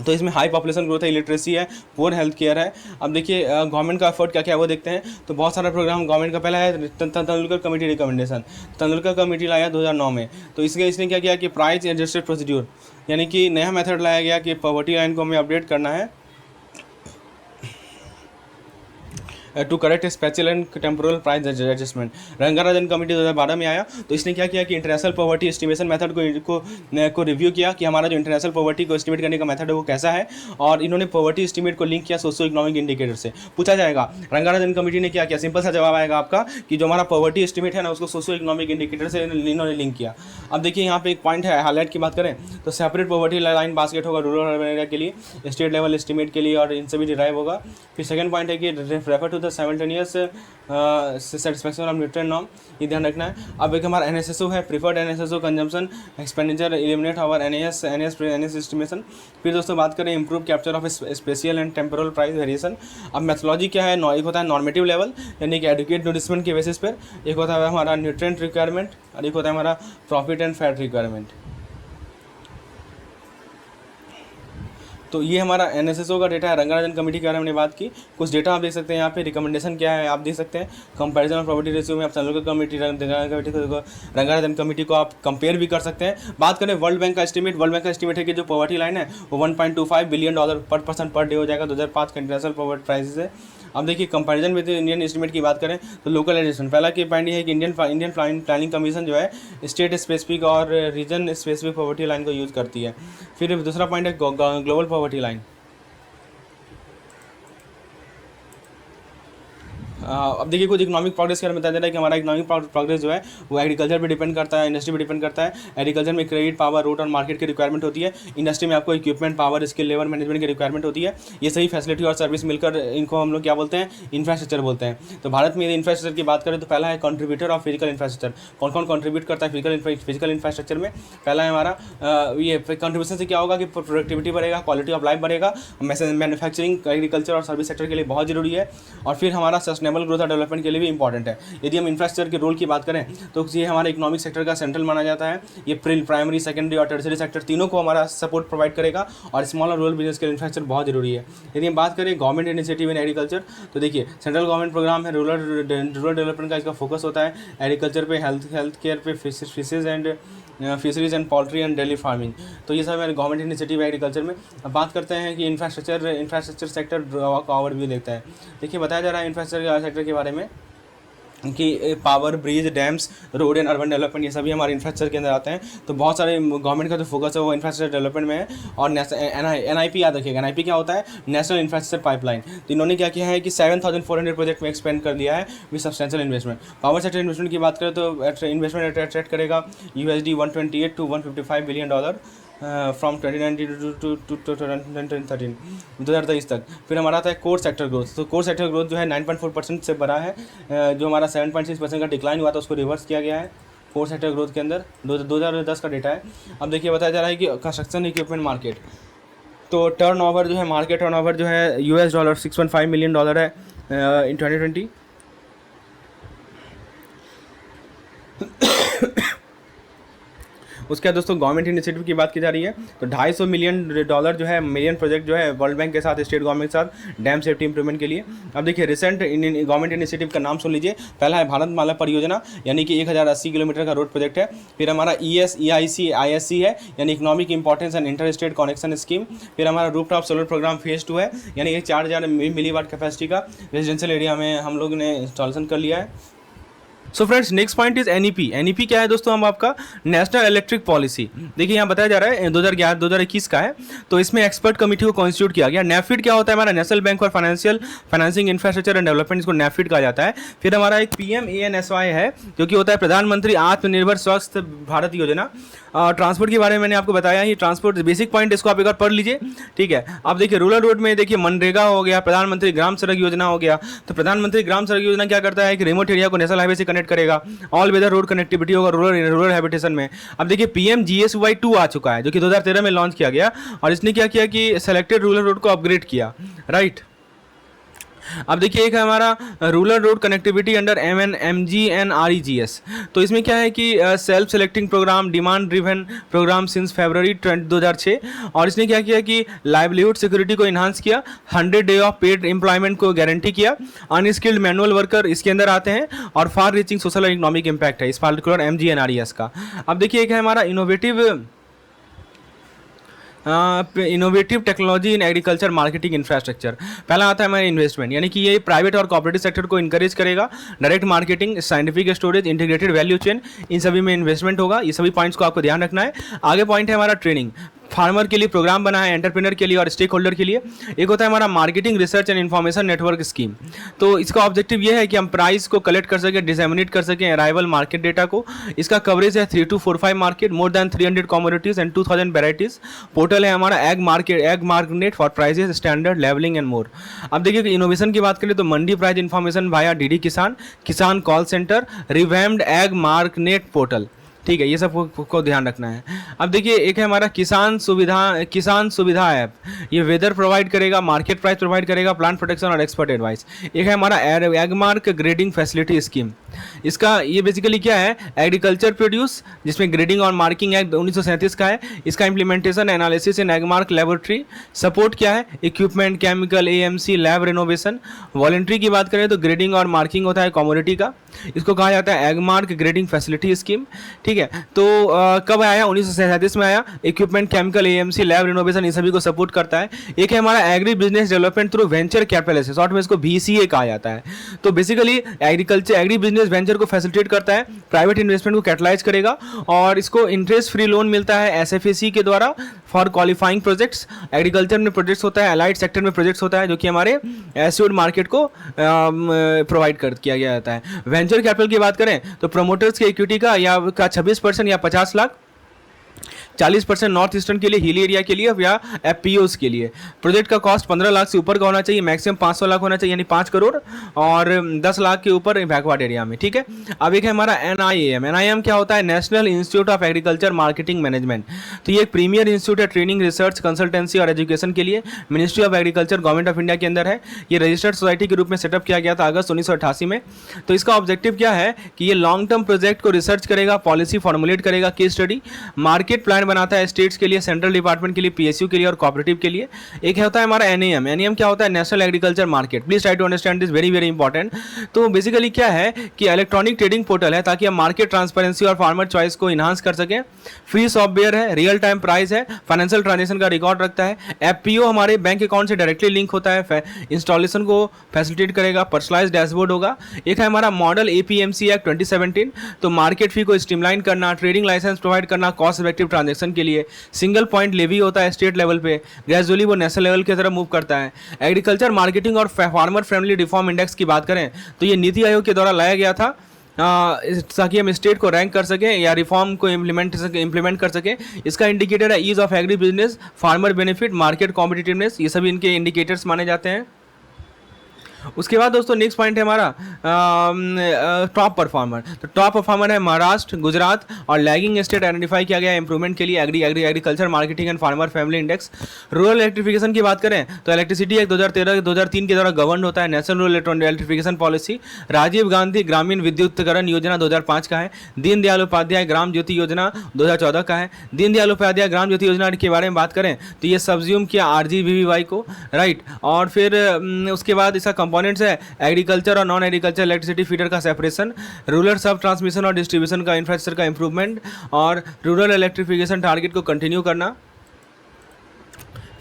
तो इसमें हाई पॉपुलेशन ग्रोथ है, इलिटरेसी है, पुअर हेल्थ केयर है। अब देखिए गवर्नमेंट का एफर्ट क्या क्या है वो देखते हैं। तो बहुत सारा प्रोग्राम गवर्नमेंट का, पहला है Tendulkar committee recommendation, Tendulkar committee लाया 2009 में। तो इसने क्या किया कि प्राइस एडजस्टेड प्रोसीड्यूर, यानी कि नया मेथड लाया गया कि पॉवर्टी लाइन को हमें अपडेट करना है to correct special and temporal price adjustment. Rangarajan committee 2012 में आया, तो इसने क्या किया कि इंटरनेशनल पॉवर्टी एस्टिमेशन मेथड को रिव्यू किया कि हमारा जो इंटरनेशनल पॉवर्टी को एस्टिमेट करने का मेथड है वो कैसा है, और इन्होंने पॉवर्टी एस्टिमेट को लिंक किया सोशो इकोनॉमिक इंडिकेटर से। पूछा जाएगा रंगाराजन कमेटी ने क्या किया, सिंपल सा जवाब आएगा आपका कि जो हमारा पॉवर्टी एस्टिमेट है ना उसको सोशो इकोनॉमिक इंडिकेटर से इन्होंने लिंक किया। अब देखिए यहाँ पे एक पॉइंट है, हाईलाइट की बात करें तो सेपरेट पॉवर्टी लाइन बास्केट होगा रूरल अर्बन एरिया के लिए, स्टेट लेवल एस्टिमेट के लिए, और इनसे भी डिराइव होगा। फिर सेकंड पॉइंट है कि refer to the simultaneous satisfaction of nutrient norm, ये ध्यान रखना है। अब एक हमारा NSSO है, preferred NSSO consumption expenditure eliminate our NAS estimation. फिर दोस्तों बात करें improve capture of spatial and temporal price variation. अब मेथोलॉजी क्या है, एक होता है नॉर्मेटिव लेवल यानी कि एडुकेट नोरिशमेंट के बेसिस पर, एक होता है हमारा न्यूट्रिएंट रिक्वायरमेंट, और एक होता है हमारा प्रॉफिट एंड फैट रिक्वायरमेंट। तो ये हमारा NSSO का डेटा है, रंगाराजन कमेटी के बारे में हमने बात की। कुछ डेटा आप देख सकते हैं यहाँ पे, रिकमेंडेशन क्या है आप देख सकते हैं, कंपैरिजन ऑफ प्रॉपर्टी रेशियो में आप तेंदुलकर कमेटी रंगाराजन कमेटी को आप कंपेयर भी कर सकते हैं। बात करें वर्ल्ड बैंक का एस्टिमेट है कि जो पॉवर्टी लाइन है वो $1.25 बिलियन पर पर्सन पर डे हो जाएगा, 2005 का इंटरनेशनल पॉवर्टी प्राइसेस है। अब देखिए कंपैरिजन विद इंडियन एस्टिमेट की बात करें तो लोकलाइजेशन, पहला की पॉइंट है कि इंडियन प्लानिंग कमीशन जो है स्टेट स्पेसिफिक और रीजन स्पेसिफिक पॉवर्टी लाइन को यूज़ करती है। फिर दूसरा पॉइंट है ग्लोबल पॉवर्टी लाइन। अब देखिए कुछ इकोनॉमिक प्रोग्रेस के बारे में बताया जा रहा है कि हमारा इकोनॉमिक प्रोग्रेस जो है वो एग्रीकल्चर पे डिपेंड करता है, इंडस्ट्री पे डिपेंड करता है। एग्रीकल्चर में क्रेडिट, पावर, रूट और मार्केट की रिक्वायरमेंट होती है। इंडस्ट्री में आपको equipment, power, skill, labour management की रिक्वायरमेंट होती है। ये सही फैसिलिटी और सर्विस मिलकर इनको हम लोग क्या बोलते हैं, इंफ्रास्ट्रक्चर बोलते हैं। तो भारत में यदि इंफ्रास्ट्रक्चर की बात करें तो पहला है कंट्रीब्यूटर ऑफ फिजिकल इंफ्रास्ट्रक्चर। कौन कौन कंट्रीब्यूट करता है फिजिकल इंफ्रास्ट्रक्चर में, पहला है हमारा ये कंट्रीब्यूशन से क्या होगा कि प्रोडक्टिविटी बढ़ेगा, क्वालिटी ऑफ लाइफ बढ़ेगा, मैन्युफैक्चरिंग, एग्रीकल्चर और सर्विस सेक्टर के लिए बहुत जरूरी है। और फिर हमारा सस्टेनेबल ग्रोथ और डेवलपमेंट के लिए भी इंपॉर्टेंट है। यदि हम इंफ्रास्ट्रक्चर के रोल की बात करें तो ये हमारे इकोनॉमिक सेक्टर का सेंट्रल माना जाता है। ये प्राइमरी, सेकेंडरी और टर्शियरी सेक्टर तीनों को हमारा सपोर्ट प्रोवाइड करेगा, और स्मॉल और रूरल बिजनेस के लिए इंफ्रास्ट्रक्चर बहुत जरूरी है। यदि हम बात करें गवर्नमेंट इनिशिएटिव इन एग्रीकल्चर, तो देखिए सेंट्रल गवर्नमेंट प्रोग्राम है रूरल डेवलपमेंट का, इसका फोकस होता है एग्रीकल्चर पे, हेल्थ केयर पे, fisheries and poultry and dairy farming. तो ये सब है गवर्नमेंट इनिशिएटिव एग्रीकल्चर में। अब बात करते हैं कि इंफ्रास्ट्रक्चर सेक्टर का ओवरव्यू देखता है। देखिए बताया जा रहा है इंफ्रास्ट्रक्चर सेक्टर के बारे में कि power, bridge, dams, road and urban development, ये सभी हमारे इंफ्रास्ट्रक्चर के अंदर आते हैं। तो बहुत सारे गवर्नमेंट का जो फोकस है वो इंफ्रास्ट्रक्चर डेवलपमेंट में है। और NIP याद रखिएगा, NIP क्या होता है, नेशनल इंफ्रास्ट्रक्चर पाइपलाइन। तो इन्होंने क्या किया है कि 7400 प्रोजेक्ट में एक्सपेंड कर दिया है with substantial investment. Power sector investment की बात करें तो इन्वेस्टमेंट अट्रैक्ट करेगा USD 128 to 155 billion dollar. From 2019 to 2013 2023 तक। फिर हमारा आता है कोर सेक्टर ग्रोथ। तो कोर सेक्टर ग्रोथ जो है 9.4% से बढ़ा है, जो हमारा 7.6% का डिक्लाइन हुआ था उसको रिवर्स किया गया है कोर सेक्टर ग्रोथ के अंदर। 2010 का डेटा है। अब देखिए बताया जा रहा है कि कंस्ट्रक्शन इक्विपमेंट मार्केट, तो टर्नओवर जो है, मार्केट टर्नओवर जो है $6.5 मिलियन है इन 2020। उसके बाद दोस्तों गवर्नमेंट इनिशिएटिव की बात की जा रही है, तो $250 मिलियन जो है मिलियन प्रोजेक्ट जो है वर्ल्ड बैंक के साथ, स्टेट गवर्नमेंट के साथ डैम सेफ्टी इंप्रूवमेंट के लिए। अब देखिए रिसेंट गवर्नमेंट इनिशिएटिव का नाम सुन लीजिए। पहला है भारतमाला परियोजना, यानी कि 1080 किलोमीटर का रोड प्रोजेक्ट है। फिर हमारा ESEIC ISC है, यानी economic importance and inter state connection scheme. फिर हमारा रूफटॉप सोलर प्रोग्राम फेज 2 है, यानी कि 4000 मिलीवाट कैपेसिटी का रेजिडेंशियल एरिया में हम लोग ने इंस्टॉलेशन कर लिया है। So friends next point is NEP क्या है दोस्तों, हम आपका नेशनल इलेक्ट्रिक पॉलिसी। देखिए यहाँ बताया जा रहा है 2011-2021 का है, तो इसमें एक्सपर्ट कमेटी को कॉन्स्टिट्यूट किया गया। NAFID क्या होता है, हमारा national bank for financing infrastructure and development, इसको NAFID कहा जाता है। फिर हमारा एक PMANSY है, जो कि होता है प्रधानमंत्री आत्मनिर्भर स्वस्थ भारत योजना। ट्रांसपोर्ट के बारे में मैंने आपको बताया ही, ट्रांसपोर्ट बेसिक पॉइंट इसको आप एक बार पढ़ लीजिए, ठीक है। अब देखिए रूरल रोड में देखिए मनरेगा हो गया, प्रधानमंत्री ग्राम सड़क योजना हो गया। तो प्रधानमंत्री ग्राम सड़क योजना क्या करता है कि रिमोट एरिया को नेशनल हाईवे से कनेक्ट करेगा, ऑल वेदर रोड कनेक्टिविटी होगा रूरल हैबिटेशन में। अब देखिए PMGSY 2 आ चुका है, जो कि 2013 में लॉन्च किया गया, और इसने क्या किया कि सेलेक्टेड रूरल रोड को अपग्रेड किया, राइट। अब देखिए एक है हमारा rural road connectivity under MNMGNREGS। तो इसमें क्या है कि self selecting programme, demand driven programme since February 2006, और इसने क्या किया कि लाइवलीहुड सिक्योरिटी को इन्हांस किया, 100 डे ऑफ पेड एम्प्लॉयमेंट को गारंटी किया, अनस्किल्ड मैनुअल वर्कर इसके अंदर आते हैं, और फार रीचिंग सोशल और इकोनॉमिक इम्पैक्ट है इस पार्टिकुलर MGNREGS का। अब देखिए एक है हमारा innovative technology in agriculture marketing infrastructure. पहला आता है हमारा इन्वेस्टमेंट, यानी कि ये प्राइवेट और कॉर्पोरेटिव सेक्टर को इनकरेज करेगा। Direct marketing, scientific storage, integrated value chain, इन सभी में इन्वेस्टमेंट होगा। ये सभी पॉइंट्स को आपको ध्यान रखना है। आगे पॉइंट है हमारा ट्रेनिंग, फार्मर के लिए प्रोग्राम बना है, एंटरप्रेन्योर के लिए और स्टेक होल्डर के लिए। एक होता है हमारा marketing research and information network scheme. तो इसका ऑब्जेक्टिव ये है कि हम प्राइस को कलेक्ट कर सकें, डिसेमिनेट कर सकें अराइवल मार्केट डेटा को। इसका कवरेज है 3 to 4-5 market, more than 300 commodities and 2000 varieties. Portal है हमारा ag market for prices, standard, labelling and more. अब देखिए इनोवेशन की बात करें तो मंडी प्राइस इन्फॉर्मेशन भाया DD Kisan, Kisan call centre, revamped ag market portal, ठीक है। ये सब को ध्यान रखना है। अब देखिए एक है हमारा किसान सुविधा ऐप, ये वेदर प्रोवाइड करेगा, मार्केट प्राइस प्रोवाइड करेगा, प्लांट प्रोटेक्शन और एक्सपर्ट एडवाइस। एक है हमारा एगमार्क ग्रेडिंग फैसिलिटी स्कीम। इसका ये बेसिकली क्या है, एग्रीकल्चर प्रोड्यूस, जिसमें ग्रेडिंग और मार्किंग एक्ट 1937 का है। इसका implementation analysis in Agmark laboratory. Support क्या है, equipment, chemical, AMC, lab renovation. Voluntary की बात करें तो ग्रेडिंग और मार्किंग होता है कमोडिटी का, इसको कहा जाता है एगमार्क ग्रेडिंग फैसिलिटी स्कीम, ठीक है। तो कब आया, 1937 में आया। Equipment, chemical, AMC, lab renovation, इन सभी को सपोर्ट करता है। एक है हमारा agri business development through venture capital, short में इसको VCA कहा जाता है। तो बेसिकली एग्री बिजनेस वेंचर को फैसिलिटेट करता है, प्राइवेट इन्वेस्टमेंट को कैटलाइज करेगा, और इसको इंटरेस्ट फ्री लोन मिलता है SFAC के द्वारा फॉर क्वालिफाइंग प्रोजेक्ट्स। एग्रीकल्चर में प्रोजेक्ट्स होता है, अलाइड सेक्टर में प्रोजेक्ट्स होता है, जो कि हमारे एस्योर्ड मार्केट को प्रोवाइड किया गया जाता है। वेंचर कैपिटल की बात करें तो प्रमोटर्स के इक्विटी का 26% या 50 लाख, 40% नॉर्थ ईस्टर्न के लिए, हिली एरिया के लिए या FPOs के लिए। प्रोजेक्ट का कॉस्ट 15 लाख से ऊपर का होना चाहिए, मैक्सिमम 500 लाख होना चाहिए, यानी 5 करोड़, और 10 लाख के ऊपर बैकवर्ड एरिया में, ठीक है। अब एक है हमारा NIAM क्या होता है, national institute of agriculture marketing management. तो ये एक प्रीमियर इंस्टीट्यूट है ट्रेनिंग, रिसर्च, कंसल्टेंसी और एजुकेशन के लिए, ministry of agriculture, government of India के अंदर है। ये रजिस्टर्ड सोसाइटी के रूप में सेटअप किया गया था अगस्त 1988 में। तो इसका ऑब्जेक्टिव क्या है कि ये लॉन्ग टर्म प्रोजेक्ट को रिसर्च करेगा, पॉलिसी फॉर्मुलेट करेगा, केस स्टडी, मार्केट प्लान बनाता है स्टेट्स के लिए, सेंट्रल डिपार्टमेंट के लिए, PSU के लिए और कोऑपरेटिव के लिए। एक होता है हमारा NAM क्या होता है, national agriculture market. Please try to understand this, very very important. तो बेसिकली क्या है कि इलेक्ट्रॉनिक ट्रेडिंग पोर्टल है, ताकि हम मार्केट ट्रांसपेरेंसी और फार्मर चॉइस को इन्हांस कर सकें। फ्री सॉफ्टवेयर है, रियल टाइम प्राइस है, फाइनेंशियल ट्रांजेक्शन का रिकॉर्ड रखता है। FPO हमारे बैंक अकाउंट से डायरेक्टली लिंक होता है, इंस्टॉलेशन को फैसिलिटेट करेगा, पर्सनलाइज्ड डैशबोर्ड होगा। एक है हमारा मॉडल APMC एक्ट 2017, तो मार्केट फी को स्ट्रीमलाइन करना, ट्रेडिंग लाइसेंस प्रोवाइड करना कॉस्ट इफेक्टिव ट्रांजेक्शन के लिए। सिंगल पॉइंट लेवी होता है स्टेट लेवल पे, ग्रेजुअली वो नेशनल लेवल की तरफ मूव करता है। एग्रीकल्चर मार्केटिंग और फार्मर फ्रेंडली रिफॉर्म इंडेक्स की बात करें तो ये नीति आयोग के द्वारा लाया गया था ताकि हम स्टेट को रैंक कर सकें या रिफॉर्म को इम्प्लीमेंट कर सकें। इसका इंडिकेटर है ease of agri business, farmer benefit, market competitiveness, ये सभी इनके इंडिकेटर्स माने जाते हैं। उसके बाद दोस्तों नेक्स्ट पॉइंट है हमारा टॉप परफॉर्मर। तो टॉप परफॉर्मर है महाराष्ट्र, गुजरात और लैगिंग स्टेट आइडेंटिफाई किया गया है इंप्रूवमेंट के लिए agriculture marketing and farmer family index. Rural electrification की बात करें तो इलेक्ट्रिसिटी एक्ट 2013-2003 के द्वारा गवर्न होता है। National rural electrification policy Rajiv Gandhi Grameen Vidyutikaran योजना 2005 का है। दीनदयाल उपाध्याय ग्राम ज्योति योजना 2014 का है। दीनदयाल उपाध्याय ग्राम ज्योति योजना के बारे में बात करें तो ये सब्ज्यूम किया RGVVY को, राइट। और फिर उसके बाद इसका कंपोनेंट्स है एग्रीकल्चर और नॉन एग्रीकल्चर इलेक्ट्रिसिटी फीडर का सेपरेशन, रूरल सब ट्रांसमिशन और डिस्ट्रीब्यूशन का इंफ्रास्ट्रक्चर का इंप्रूवमेंट और रूरल इलेक्ट्रिफिकेशन टारगेट को कंटिन्यू करना।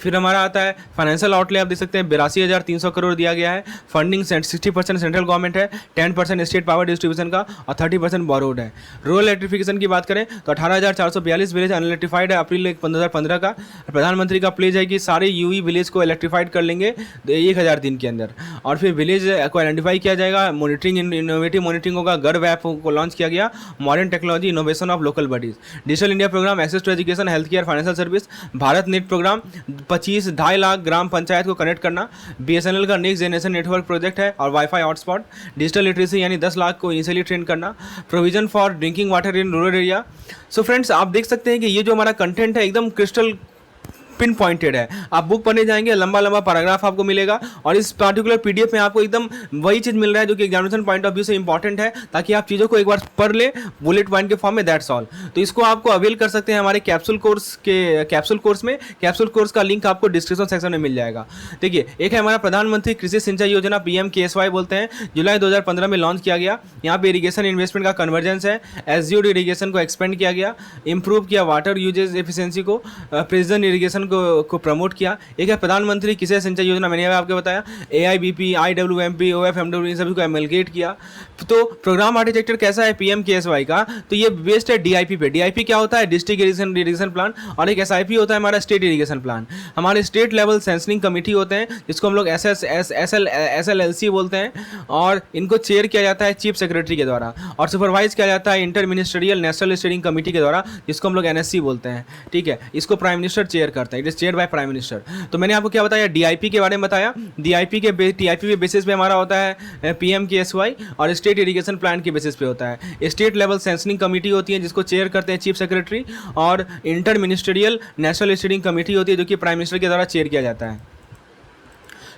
फिर हमारा आता है फाइनेंशियल आउटले, आप देख सकते हैं 82,300 करोड़ दिया गया है। फंडिंग 60% सेंट्रल गवर्नमेंट है, 10% स्टेट पावर डिस्ट्रीब्यूशन का और 30% बोरोड है। रूरल इलेक्ट्रिफिकेशन की बात करें तो 18,442 विलेज अनइलेक्ट्रीफाइड है अप्रैल 2015 का। प्रधानमंत्री का प्लेज है कि सारे यूई विलेज को इलेक्ट्रीफाइड कर लेंगे 1000 दिन के अंदर। और फिर विलेज को आइडेंटिफाई किया जाएगा, मॉनिटरिंग इनोवेटिव मॉनिटरिंग होगा, गर्व ऐप को लॉन्च किया गया, modern technology innovation of local bodies, digital India program, access to education, health care, financial service, Bharat net program 2.5 lakh ग्राम पंचायत को कनेक्ट करना। BSNL का नेक्स्ट जनरेशन नेटवर्क प्रोजेक्ट है और वाईफाई हॉटस्पॉट, डिजिटल लिटरेसी यानी 10 लाख को इनिशियली ट्रेन करना, provision for drinking water in rural area. So friends, आप देख सकते हैं कि ये जो हमारा कंटेंट है एकदम क्रिस्टल पिन पॉइंटेड है। आप बुक पढ़ने जाएंगे, लंबा लंबा पैराग्राफ आपको मिलेगा और इस पर्टिकुलर PDF में आपको एकदम वही चीज़ मिल रहा है जो कि एग्जामिनेशन पॉइंट ऑफ व्यू से इंपॉर्टेंट है, ताकि आप चीज़ों को एक बार पढ़ ले बुलेट पॉइंट के फॉर्म में, दैट्स ऑल। तो इसको आपको अवेल कर सकते हैं हमारे कैप्सूल कोर्स में। कैप्सूल कोर्स का लिंक आपको डिस्क्रिप्शन सेक्शन में मिल जाएगा। देखिए, एक है हमारा प्रधानमंत्री कृषि सिंचाई योजना, PMKSY बोलते हैं, जुलाई 2015 में लॉन्च किया गया। यहाँ पे इरीगेशन इन्वेस्टमेंट का कन्वर्जेंस है, एसजीओड इरीगेशन को एक्सपेंड किया गया, इंप्रूव किया वाटर यूजेज एफिशिएंसी को, प्रेसिजन इरीगेशन को प्रमोट किया। एक है प्रधानमंत्री कृषि सिंचाई योजना, मैंने आपको बताया, AIBP, IWMP, OFMW इन सभी को एमलगेट किया। तो प्रोग्राम आर्किटेक्चर कैसा है PMKSY का, तो ये बेस्ड है DIP पे। DIP क्या होता है? District irrigation plan. और एक SIP होता है हमारा स्टेट इरीगेशन प्लान। हमारे स्टेट लेवल सेंसनिंग कमेटी होते हैं जिसको हम लोग SLLC बोलते हैं, और इनको चेयर किया जाता है चीफ सेक्रेटरी के द्वारा और सुपरवाइज किया जाता है inter ministerial national steering committee के द्वारा, जिसको हम लोग NSC बोलते हैं। ठीक है, इसको प्राइम मिनिस्टर चेयर करते हैं, it is chair by prime minister. तो मैंने आपको क्या बताया? DIP के बारे में बताया। DIP के बेसिस पे हमारा होता है PMKSY और स्टेट इरीगेशन प्लान के बेसिस पे होता है। स्टेट लेवल सेंसनिंग कमेटी होती है जिसको चेयर करते हैं चीफ सेक्रेटरी, और inter ministerial national steering committee होती है जो कि प्राइम मिनिस्टर के द्वारा चेयर किया जाता है।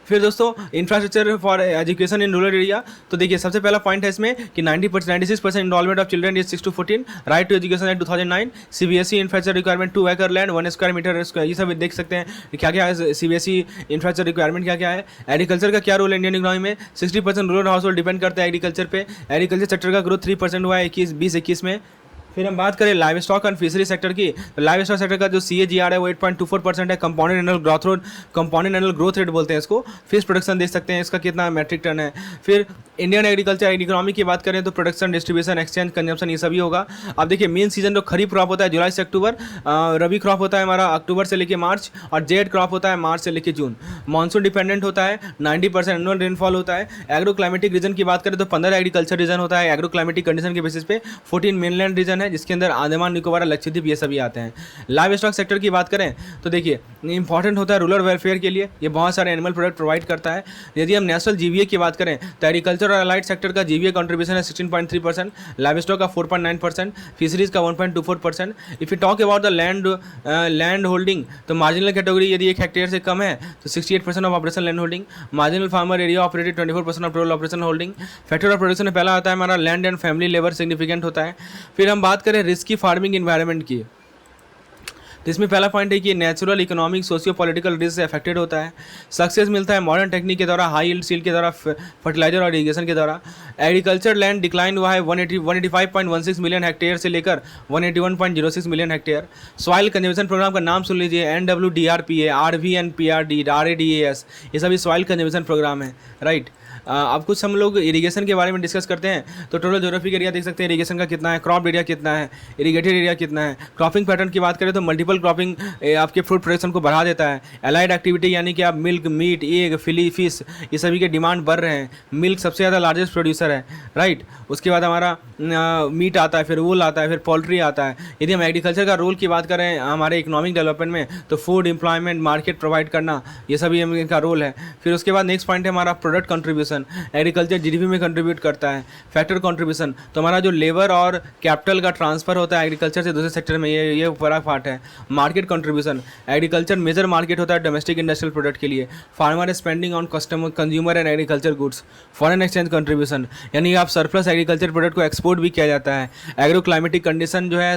फिर दोस्तों infrastructure for education in rural area. तो देखिए, सबसे पहला पॉइंट है इसमें कि 96% enrolment of children age 6 to 14, right to education act 2009, CBSE infrastructure requirement 2 एकड़ लैंड 1 स्क्वायर मीटर, ये सब देख सकते हैं क्या क्या है। CBSE इंफ्रास्ट्रक्चर रिक्वायरमेंट क्या क्या है। एग्रीकल्चर का क्या रोल है इंडियन इकोनॉमी में? 60% रूरल हाउस होल्ड डिपेंड करते हैं एग्रीकल्चर पे। एग्रीकल्चर सेक्टर का ग्रोथ 3% हुआ है 2021 में। फिर हम बात करें live stock and fishery sector की, तो लाइव स्टॉक सेक्टर का जो CAGR है वो 8.24% है। कंपाउंडेड एनुअल ग्रोथ रेट बोलते हैं इसको। फिश प्रोडक्शन देख सकते हैं इसका कितना मेट्रिक टन है। फिर इंडियन एग्रीकल्चर इकोनॉमी की बात करें तो प्रोडक्शन, डिस्ट्रीब्यूशन, एक्सचेंज, कंजम्पशन, ये सभी होगा। अब देखिए, मेन सीजन जो खरीफ क्रॉप होता है जुलाई से अक्टूबर, रबी क्रॉप होता है हमारा अक्टूबर से लेकर मार्च, और जेड क्रॉप होता है मार्च से लेकर जून। मानसून डिपेंडेंट होता है, 90% एनुअल रेनफॉल होता है। एग्रो क्लाइमेटिक रीजन की बात करें तो 15 एग्रीकल्चर रीजन होता है एग्रो क्लाइमेटिक कंडीशन के बेसिस पे। 14 मेनलैंड रीजन है जिसके अंदर अंडमान निकोबार, लक्षद्वीप, ये सभी आते हैं। लाइव स्टॉक सेक्टर की बात करें तो देखिए, इंपॉर्टेंट होता है रूरल वेलफेयर के लिए, ये बहुत सारे एनिमल प्रोडक्ट प्रोवाइड करता है। यदि हम नेशनल GVA की बात करें तो एग्रीकल्चर और अलाइड सेक्टर का GVA कंट्रीब्यूशन है 16.3%, लाइव स्टॉक का 4.9%, फिशरीज का 1.24%। If you talk about the land holding, तो मार्जिनल कैटेगरी यदि 1 हेक्टेयर से कम है तो 68% of operation land holding. Marginal farmer area operated 24% of total operation holding. Factor of production में पहला आता है हमारा land and family labour, significant होता है। फिर हम बात करें रिस्की फार्मिंग इन्वायरमेंट की, तो इसमें पहला पॉइंट है कि natural, economic, socio political risk से अफेक्टेड होता है। सक्सेस मिलता है मॉडर्न टेक्निक के द्वारा, हाई यील्ड सीड के द्वारा, फर्टिलाइजर और इरीगेशन के द्वारा। एग्रीकल्चर लैंड डिक्लाइन हुआ है 185.16 मिलियन हेक्टेयर से लेकर 181.06 million hectare. Soil conservation programme का नाम सुन लीजिए, NWDRPA, RVNPRD, RADAS, ये सभी सॉइल कंजर्वेशन प्रोग्राम है, राइट। अब कुछ हम लोग इरिगेशन के बारे में डिस्कस करते हैं। तो टोटल ज्योग्राफिक एरिया देख सकते हैं इरिगेशन का कितना है, क्रॉप एरिया कितना है, इरीगेटेड एरिया कितना है। क्रॉपिंग पैटर्न की बात करें तो मल्टीपल क्रॉपिंग आपके फूड प्रोडक्शन को बढ़ा देता है। एलाइड एक्टिविटी यानी कि आप मिल्क, मीट, एग, फिश, ये सभी के डिमांड बढ़ रहे हैं। मिल्क सबसे ज़्यादा लार्जेस्ट प्रोड्यूसर है, राइट। उसके बाद हमारा मीट आता है, फिर वूल आता है, फिर पोल्ट्री आता है। यदि हम एग्रीकल्चर का रोल की बात करें हमारे इकोनॉमिक डेवलपमेंट में, तो फूड, एम्प्लॉयमेंट, मार्केट प्रोवाइड करना, ये सभी इनका रोल है। फिर उसके बाद नेक्स्ट पॉइंट है हमारा प्रोडक्ट कंट्रीब्यूशन। एग्रीकल्चर जीडीपी में कंट्रीब्यूट करता है। फैक्टर कंट्रीब्यूशन, तो हमारा जो लेबर और कैपिटल का ट्रांसफर होता है एग्रीकल्चर से दूसरे सेक्टर में, ये बड़ा पार्ट है। Market contribution, agriculture major market होता है डोमेस्टिक इंडस्ट्रियल प्रोडक्ट के लिए। Farmer spending on customer, consumer and agriculture goods. Foreign exchange contribution, यानी आप सरप्लस एग्रीकल्चर प्रोडक्ट को एक्सपोर्ट भी किया जाता है। एग्रो क्लाइमेटिक कंडीशन जो है,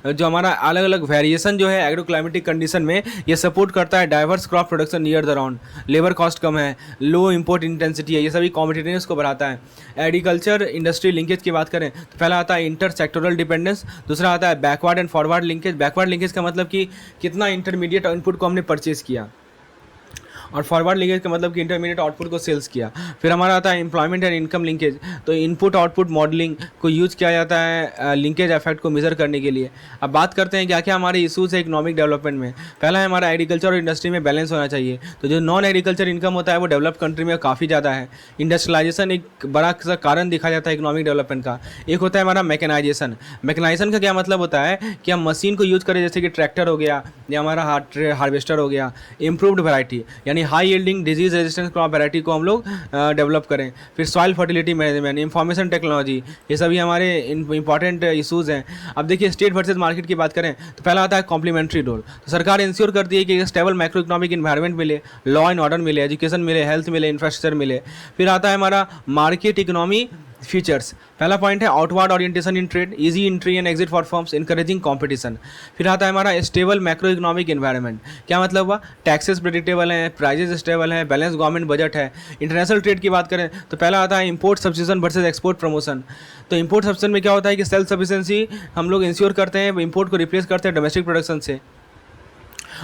जो हमारा अलग अलग वेरिएशन जो है एग्रो क्लाइमेटिक कंडीशन में, ये सपोर्ट करता है diverse crop production year the round. Labour cost कम है, लो इंपोर्ट इंटेंसिटी है, ये सभी कॉम्पिटिटिवनेस को बढ़ाता है। एग्रीकल्चर इंडस्ट्री लिंकेज की बात करें तो पहला आता है इंटर सेक्टोरल डिपेंडेंस, दूसरा आता है backward and forward linkage. Backward linkage का मतलब कि कितना इंटरमीडिएट इनपुट को हमने परचेज किया, और फॉरवर्ड लिंकेज का मतलब कि इंटरमीडिएट आउटपुट को सेल्स किया। फिर हमारा आता है एम्प्लॉयमेंट एंड इनकम लिंकेज, तो इनपुट आउटपुट मॉडलिंग को यूज किया जाता है लिंकेज इफेक्ट को मेजर करने के लिए। अब बात करते हैं क्या क्या हमारे इशूज़ है इकोनॉमिक डेवलपमेंट में। पहला है हमारा एग्रीकल्चर और इंडस्ट्री में बैलेंस होना चाहिए। तो जो नॉन एग्रीकल्चर इनकम होता है वो डेवलप कंट्री में काफ़ी ज़्यादा है। इंडस्ट्रियलाइजेशन एक बड़ा सा कारण दिखा जाता है इकोनॉमिक डेवलपमेंट का। एक होता है हमारा मैकेनाइजेशन। मैकेनाइजेशन का क्या मतलब होता है कि हम मशीन को यूज़ करें, जैसे कि ट्रैक्टर हो गया या हमारा हार्वेस्टर हो गया। इम्प्रूव्ड वैरायटी यानी high yielding disease resistance crop variety को हम लोग डेवलप करें। फिर soil fertility management, information technology, ये सभी हमारे इंपॉर्टेंट इशूज़ हैं। अब देखिए स्टेट वर्सेस मार्केट की बात करें तो पहला आता है कॉम्प्लीमेंट्री रोल। तो सरकार इंश्योर करती है कि स्टेबल मैक्रो इकोनॉमिक इन्वायरमेंट मिले, लॉ एंड ऑर्डर मिले, एजुकेशन मिले, हेल्थ मिले, इंफ्रास्ट्रक्चर मिले। फिर आता है हमारा मार्केट इकोनॉमी फीचर्स। पहला पॉइंट है outward orientation in trade, easy entry and exit for firms, encouraging competition. फिर आता है हमारा स्टेबल मैक्रो इकोनॉमिक एनवायरनमेंट। क्या मतलब हुआ, टैक्सेस प्रेडिक्टेबल हैं, प्राइजेस स्टेबल हैं, बैलेंस गवर्नमेंट बजट है। इंटरनेशनल ट्रेड की बात करें तो पहला आता है इंपोर्ट सब्सिशन वर्सेज एक्सपोर्ट प्रमोशन। तो इंपोर्ट सब्सिशन में क्या होता है कि सेल्फ सफिशिएंसी हम लोग इंश्योर करते हैं, इंपोर्ट को रिप्लेस करते हैं डोमेस्टिक प्रोडक्शन से।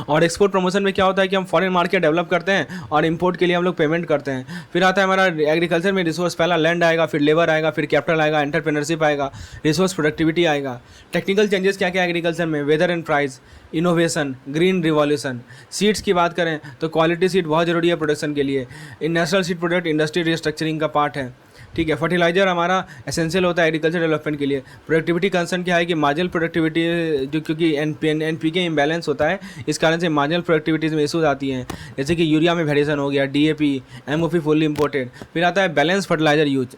और एक्सपोर्ट प्रमोशन में क्या होता है कि हम फॉरेन मार्केट डेवलप करते हैं और इंपोर्ट के लिए हम लोग पेमेंट करते हैं। फिर आता है हमारा एग्रीकल्चर में रिसोर्स, पहला लैंड आएगा, फिर लेबर आएगा, फिर कैपिटल आएगा, एंटरप्रेन्योरशिप आएगा, रिसोर्स प्रोडक्टिविटी आएगा। टेक्निकल चेंजेस क्या क्या एग्रीकल्चर में, weather and price, innovation, green revolution. Seeds की बात करें तो क्वालिटी सीड बहुत ज़रूरी है प्रोडक्शन के लिए। National seed product industry restructuring का पार्ट है, ठीक है। फर्टिलाइजर हमारा एसेंशियल होता है एग्रीकल्चर डेवलपमेंट के लिए। प्रोडक्टिविटी कंसर्न क्या है कि मार्जिनल प्रोडक्टिविटी जो, क्योंकि एनपीके इम्बैलेंस होता है, इस कारण से मार्जिनल प्रोडक्टिविटीज़ में इशूज़ आती हैं, जैसे कि यूरिया में वेरिएशन हो गया, डीएपी, एमओपी फुल्ली इंपोर्टेड। फिर आता है बैलेंस फर्टिलाइजर यूज।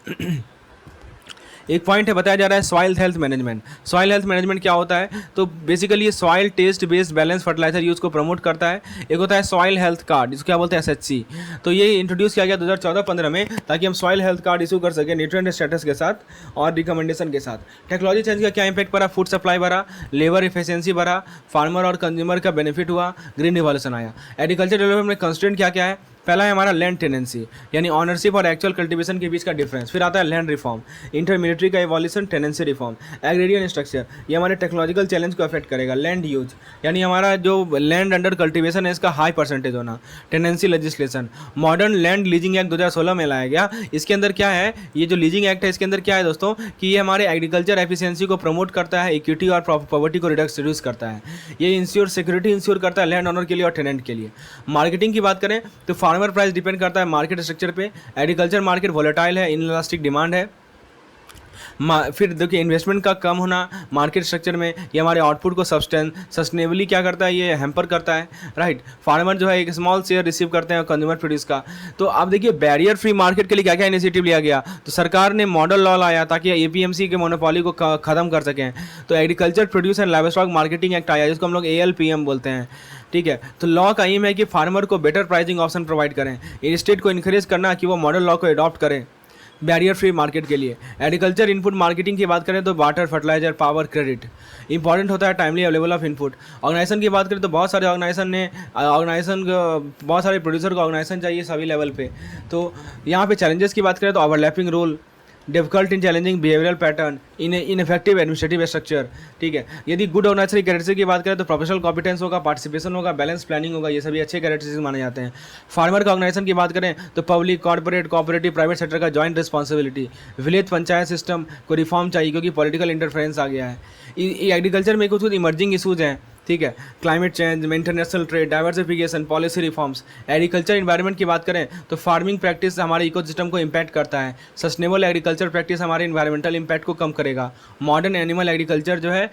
एक पॉइंट है बताया जा रहा है soil health management. Soil health management क्या होता है, तो बेसिकली ये soil test based balance fertiliser use को प्रमोट करता है। एक होता है सॉइल हेल्थ कार्ड, जिसको क्या बोलते हैं एसएचसी। तो ये इंट्रोड्यूस किया गया 2014-15 में, ताकि हम सॉइल हेल्थ कार्ड इशू कर सकें न्यूट्रिएंट स्टेटस के साथ और रिकमेंडेशन के साथ। टेक्नोलॉजी चेंज का क्या इंपैक्ट पड़ा, फूड सप्लाई बढ़ा, लेबर एफिशिएंसी बढ़ा, फार्मर और कंज्यूमर का बेनिफिट हुआ, ग्रीन रिवॉल्यूशन आया। एग्रीकल्चर डेवलपमेंट में कंस्ट्रेंट क्या क्या है, पहला है हमारा लैंड टेनेंसी, यानी ऑनरशिप और एक्चुअल कल्टीवेशन के बीच का डिफरेंस। फिर आता है लैंड रिफॉर्म, इंटरमिलिट्री का evolution, tenancy reform. Agrarian structure, ये हमारे टेक्नोलॉजिकल चैलेंज को अफेक्ट करेगा। लैंड यूज, यानी हमारा जो लैंड अंडर कल्टीवेशन है इसका हाई परसेंटेज होना। Tenancy legislation, modern land leasing act 2016 में लाया गया। इसके अंदर क्या है, ये जो लीजिंग एक्ट है इसके अंदर क्या है दोस्तों, कि ये हमारे एग्रीकल्चर एफिशिएंसी को प्रमोट करता है, इक्विटी और पॉवर्टी को रिड्यूस करता है। ये इंश्योर सिक्योरिटी इंश्योर करता है लैंड ऑनर के लिए और टेनेंट के लिए। मार्केटिंग की बात करें तो फार्मर प्राइस डिपेंड करता है मार्केट स्ट्रक्चर पे। एग्रीकल्चर मार्केट वोलेटाइल है, इनइलास्टिक डिमांड है। फिर देखिए इन्वेस्टमेंट का कम होना मार्केट स्ट्रक्चर में, ये हमारे आउटपुट को सस्टेनेबली क्या करता है, ये हैम्पर करता है, राइट। फार्मर जो है एक स्मॉल शेयर रिसीव करते हैं कंज्यूमर प्रोड्यूस का। तो आप देखिए बैरियर फ्री मार्केट के लिए क्या क्या इनिशिएटिव लिया गया, तो सरकार ने मॉडल लॉ लाया ताकि एपीएमसी के मोनोपोली को खत्म कर सकें। तो agriculture produce and livestock marketing act आया, जिसको हम लोग एएलपीएम बोलते हैं, ठीक है। तो लॉ का एम है कि फार्मर को बेटर प्राइसिंग ऑप्शन प्रोवाइड करें, स्टेट को इनकरेज करना कि वो मॉडल लॉ को अडॉप्ट करें बैरियर फ्री मार्केट के लिए। एग्रीकल्चर इनपुट मार्केटिंग की बात करें तो water, fertiliser, power, credit important होता है, timely available of input. Organisation की बात करें तो बहुत सारे बहुत सारे प्रोड्यूसर को ऑर्गेनाइजेशन चाहिए सभी लेवल पे। तो यहाँ पे चैलेंजेस की बात करें तो overlapping role, difficult in challenging behavioural pattern, ineffective administrative structure, ठीक है। यदि गुड ऑर्गेनाइजेशन कैरेक्टरिस्टिक की बात करें तो प्रोफेशनल कॉम्पिटेंस होगा, पार्टिसिपेशन होगा, बैलेंस प्लानिंग होगा, ये सभी अच्छे कैरेक्टरिस्टिक्स माने जाते हैं। फार्मर का ऑर्गेनाइजेशन की बात करें तो public, corporate, cooperative, private sector का joint responsibility. Village panchayat system को रिफॉर्म चाहिए क्योंकि पॉलिटिकल इंटरफेरेंस आ गया है। एग्रीकल्चर में कुछ इमर्जिंग इशूज हैं, ठीक है। Climate change, international trade, diversification, policy reforms. Agriculture environment की बात करें तो फार्मिंग प्रैक्टिस हमारे इकोसिस्टम को इम्पैक्ट करता है। सस्टेनेबल एग्रीकल्चर प्रैक्टिस हमारे इन्वायरमेंटल इम्पैक्ट को कम करेगा। मॉडर्न एनिमल एग्रीकल्चर जो है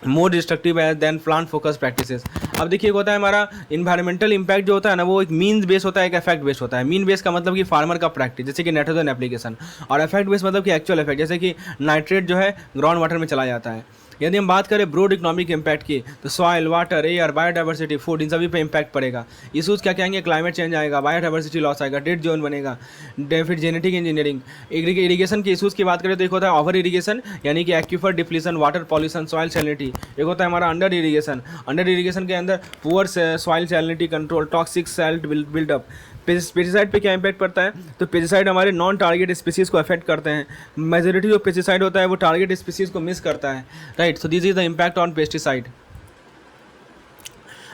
मोर डिस्ट्रक्टिव है देन प्लांट फोकस प्रैक्टिसेस। अब देखिए होता है हमारा इन्वायरमेंटल इम्पैक्ट जो होता है ना, वो एक मीन बेस होता है, एक इफेक्ट बेस होता है। मीन बेस का मतलब कि फार्मर का प्रैक्टिस, जैसे कि नाइट्रोजन एप्लीकेशन, और इफेक्ट बेस मतलब कि एक्चुअल इफेक्ट, जैसे कि नाइट्रेट जो है ग्राउंड वाटर में चला जाता है। यदि हम बात करें ब्रॉड इकोनॉमिक इम्पैक्ट की तो soil, water, air, biodiversity, food, इन सभी पे इम्पैक्ट पड़ेगा। इशूज़ क्या क्या आएंगे? क्लाइमेट चेंज आएगा, बायोडाइवर्सिटी लॉस आएगा, डेड जोन बनेगा, फिर जेनेटिक इंजीनियरिंग। इरीगेशन के इशूज़ की बात करें तो एक होता है ओवर इरीगेशन, यानी कि aquifer depletion, water pollution, soil salinity. एक होता है हमारा अंडर इरीगेशन। अंडर इरीगेशन के अंदर poor soil salinity control, toxic salt buildup. Pesticide पे क्या इम्पैक्ट पड़ता है? तो पेस्टिसाइड हमारे नॉन टारगेट स्पीसीज़ को अफेक्ट करते हैं। मेजोरिटी जो पेस्टिसाइड होता है वो टारगेट स्पीसीज़ को मिस करता है, right. So this is the impact on pesticide.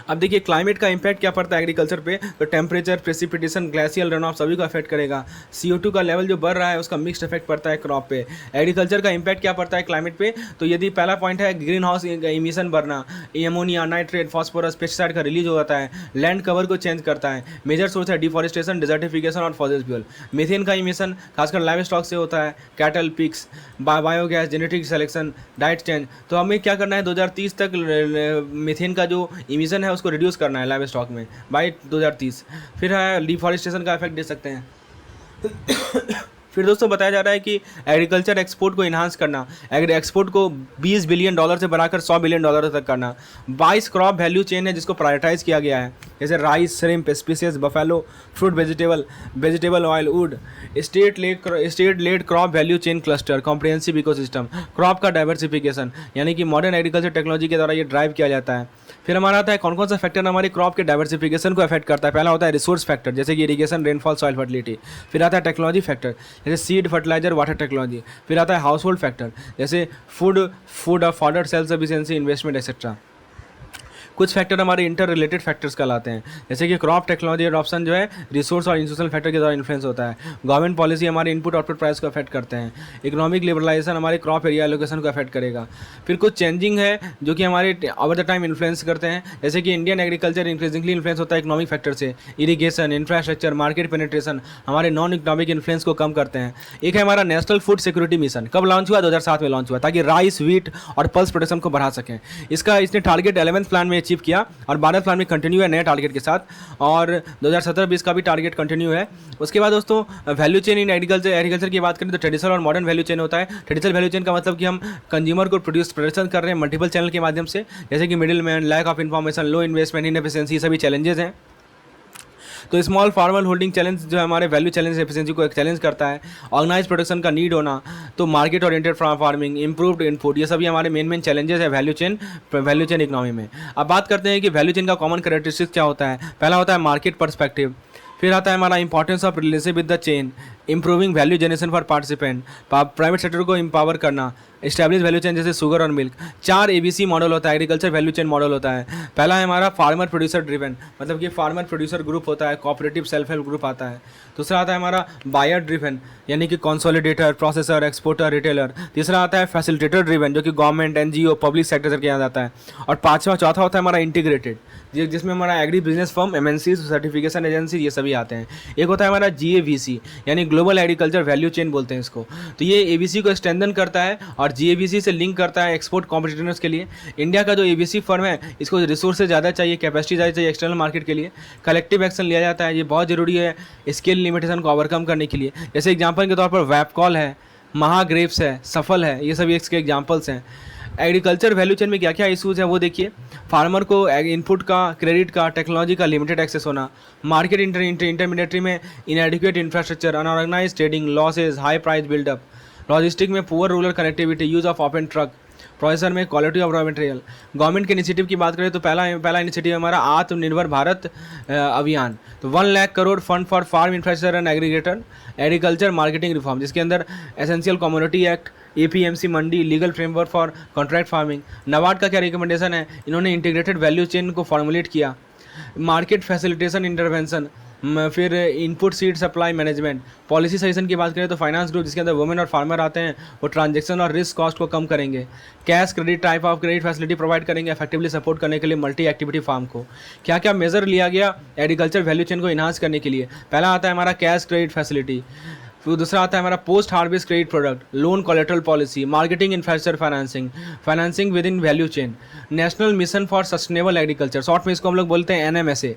अब देखिए क्लाइमेट का इम्पैक्ट क्या पड़ता है एग्रीकल्चर पे, तो temperature, precipitation, glacial run of सभी को अफेक्ट करेगा। CO2 का लेवल जो बढ़ रहा है उसका मिक्स्ड इफेक्ट पड़ता है क्रॉप पे। एग्रीकल्चर का इम्पैक्ट क्या पड़ता है क्लाइमेट पे, तो यदि पहला पॉइंट है ग्रीन हाउस इमिशन बढ़ना, एमोनिया, नाइट्रेट, फॉस्फोरस, पेस्टिसाइड का रिलीज हो जाता है, लैंड कवर को चेंज करता है। मेजर सोर्स है डिफॉरेस्टेशन, डिजर्टिफिकेशन और फॉसिल फ्यूल। मीथेन का इमिशन खासकर लाइव स्टॉक से होता है, cattle, pigs, biogas, genetic selection, diet change. तो हमें क्या करना है 2030 तक मीथेन का जो इमिशन है उसको रिड्यूस करना है लाइव स्टॉक में बाय 2030। फिर है डिफॉरेस्टेशन का इफेक्ट दे सकते हैं। फिर दोस्तों बताया जा रहा है कि एग्रीकल्चर एक्सपोर्ट को इन्हांस करना, एक्सपोर्ट को $20 बिलियन से बढ़ाकर $100 बिलियन तक करना। 22 क्रॉप वैल्यू चेन है जिसको प्रायोरिटाइज किया गया है, जैसे rice, shrimp, species, buffalo, fruit, vegetable oil, would. State lead crop value chain cluster, comprehensive ecosystem, crop का डाइवर्सिफिकेशन, यानी कि मॉडर्न एग्रीकल्चर टेक्नोलॉजी के द्वारा ये ड्राइव किया जाता है। फिर हमारा आता है कौन कौन सा फैक्टर हमारी क्रॉप के डाइवर्सिफिकेशन को अफेक्ट करता है। पहला होता है रिसोर्स फैक्टर, जैसे कि इरीगेशन, रेनफॉल, सॉइल फर्टिलिटी। फिर आता है टेक्नोलॉजी फैक्टर, जैसे सीड, फर्टिलाइजर, वाटर टेक्नोलॉजी। फिर आता है हाउस होल्ड फैक्टर, जैसे food fodder, self sufficiency, investment etcetera. कुछ फैक्टर हमारे इंटर रिलेटेड फैक्टर्स कहलाते हैं, जैसे कि क्रॉप टेक्नोलॉजी एडॉप्शन जो है रिसोर्स और इंस्टीट्यूशनल फैक्टर के द्वारा इन्फ्लुएंस होता है। गवर्नमेंट पॉलिसी हमारे इनपुट आउटपुट प्राइस को अफेक्ट करते हैं। इकोनॉमिक लिबरलाइजेशन हमारे क्रॉप एरिया एलोकेशन को अफेक्ट करेगा। फिर कुछ चेंजिंग है जो कि हमारे ओवर द टाइम इन्फ्लुएंस करते हैं, जैसे कि इंडियन एग्रीकल्चर इंक्रीजिंगली इन्फ्लुएंस होता है इकोनॉमिक फैक्टर से। इरीगेशन, इंफ्रास्ट्रक्चर, मार्केट पेनिट्रेशन हमारे नॉन इकोनॉमिक इन्फ्लुएंस को कम करते हैं। एक है हमारा नेशनल फूड सिक्योरिटी मिशन, कब लॉन्च हुआ? 2007 में लॉन्च हुआ, ताकि राइस, व्हीट और पल्स प्रोडक्शन को बढ़ा सकें। इसने टारगेट 11th प्लान में अचीव किया और 12th प्लान में कंटिन्यू है नए टारगेट के साथ, और 2017-20 का भी टारगेट कंटिन्यू है। उसके बाद दोस्तों वैल्यू चेन इन एग्रीकल्चर की बात करें तो ट्रेडिशनल और मॉडर्न वैल्यू चेन होता है। ट्रेडिशनल वैल्यू चेन का मतलब कि हम कंज्यूमर को प्रोडक्शन कर रहे हैं मल्टीपल चैनल के माध्यम से, जैसे कि middle man, lack of information, low investment, inefficiency, सभी चैलेंजेस हैं। तो स्मॉल फार्मर होल्डिंग चैलेंज जो है हमारे वैल्यू चैलेंज एफिशिएंसी को एक चैलेंज करता है। ऑर्गेनाइज प्रोडक्शन का नीड होना, तो market oriented farming, improved input, ये सभी हमारे मेन चैलेंजेस है वैल्यू चेन इकोनॉमी में। अब बात करते हैं कि वैल्यू चेन का कॉमन कैरेक्टरिस्टिक्स क्या होता है। पहला होता है मार्केट पर्सपेक्टिव, फिर आता है हमारा importance of relationship with the chain, improving value generation for participant, private sector को एम्पावर करना, एस्टैब्लिश वैल्यू चेन जैसे शुगर और मिल्क। 4 ABC मॉडल होता है, एग्रीकल्चर वैल्यू चेन मॉडल होता है। पहला है हमारा फार्मर प्रोड्यूसर ड्रिवन, मतलब कि फार्मर प्रोड्यूसर ग्रुप होता है, कोऑपरेटिव सेल्फ हेल्प ग्रुप आता है। दूसरा आता है हमारा बायर ड्रिवन, यानी कि कंसोलिडेटर, प्रोसेसर, एक्सपोर्टर, रिटेलर। तीसरा आता है फैसिलिटेटर ड्रिवन, जो कि गवर्नमेंट, NGO, पब्लिक सेक्टर से किया जाता है। और चौथा होता है हमारा इंटीग्रेटेड, जिसमें हमारा agri business firm, MNCs, certification agency, ये सभी आते हैं। एक होता है हमारा GAVC, यानी ग्लोबल एग्रीकल्चर वैल्यू चेन बोलते हैं इसको। तो ये ABC को स्ट्रेंथन करता है और GAVC से लिंक करता है एक्सपोर्ट कॉम्पिटिटर्स के लिए। इंडिया का जो ABC फर्म है इसको रिसोर्सेज ज़्यादा चाहिए, कैपेसिटी ज़्यादा चाहिए एक्सटर्नल मार्केट के लिए। कलेक्टिव एक्शन लिया जाता है, ये बहुत ज़रूरी है स्केल लिमिटेशन को ओवरकम करने के लिए। जैसे एग्जाम्पल के तौर पर वैपकॉल है, महाग्रेव्स है, सफल है, ये सभी इसके एग्जाम्पल्स हैं। एग्रीकल्चर वैल्यू चेन में क्या क्या इशूज़ हैं वो देखिए। फार्मर को इनपुट का, क्रेडिट का, टेक्नोलॉजी का लिमिटेड एक्सेस होना, मार्केट इंटरमीडिएटरी में inadequate infrastructure, unorganised trading, losses, high price buildup, logistic में poor rural connectivity, use of open truck, processor में quality of raw material. Government के इनिशिएटिव की बात करें तो पहला इनिशिएटिव हमारा आत्मनिर्भर भारत अभियान। तो 1 lakh crore fund for farm infrastructure and aggregator agriculture marketing reform, जिसके अंदर essential commodity act, APMC mandi, legal framework for contract farming. NABARD का क्या रिकमेंडेशन है, इन्होंने इंटीग्रेटेड वैल्यू चेन को फॉर्मुलेट किया। मार्केट फैसिलिटेशन इंटरवेंशन, फिर input seed supply management. Policy suggestion की बात करें तो फाइनेंस ग्रुप, जिसके अंदर वुमेन और फार्मर आते हैं, वो ट्रांजैक्शन और रिस्क कॉस्ट को कम करेंगे। Cash credit type of credit facility provide करेंगे इफेक्टिवली सपोर्ट करने के लिए मल्टी एक्टिविटी फार्म को। क्या क्या मेजर लिया गया एग्रीकल्चर वैल्यू चेन को इन्हांस करने के लिए? पहला आता है हमारा कैश क्रेडिट फैसिलिटी, फिर दूसरा आता है हमारा post harvest credit product, loan collateral policy, marketing infrastructure financing with in value chain, national mission for sustainable agriculture, short में इसको हम लोग बोलते हैं एनएमएसए।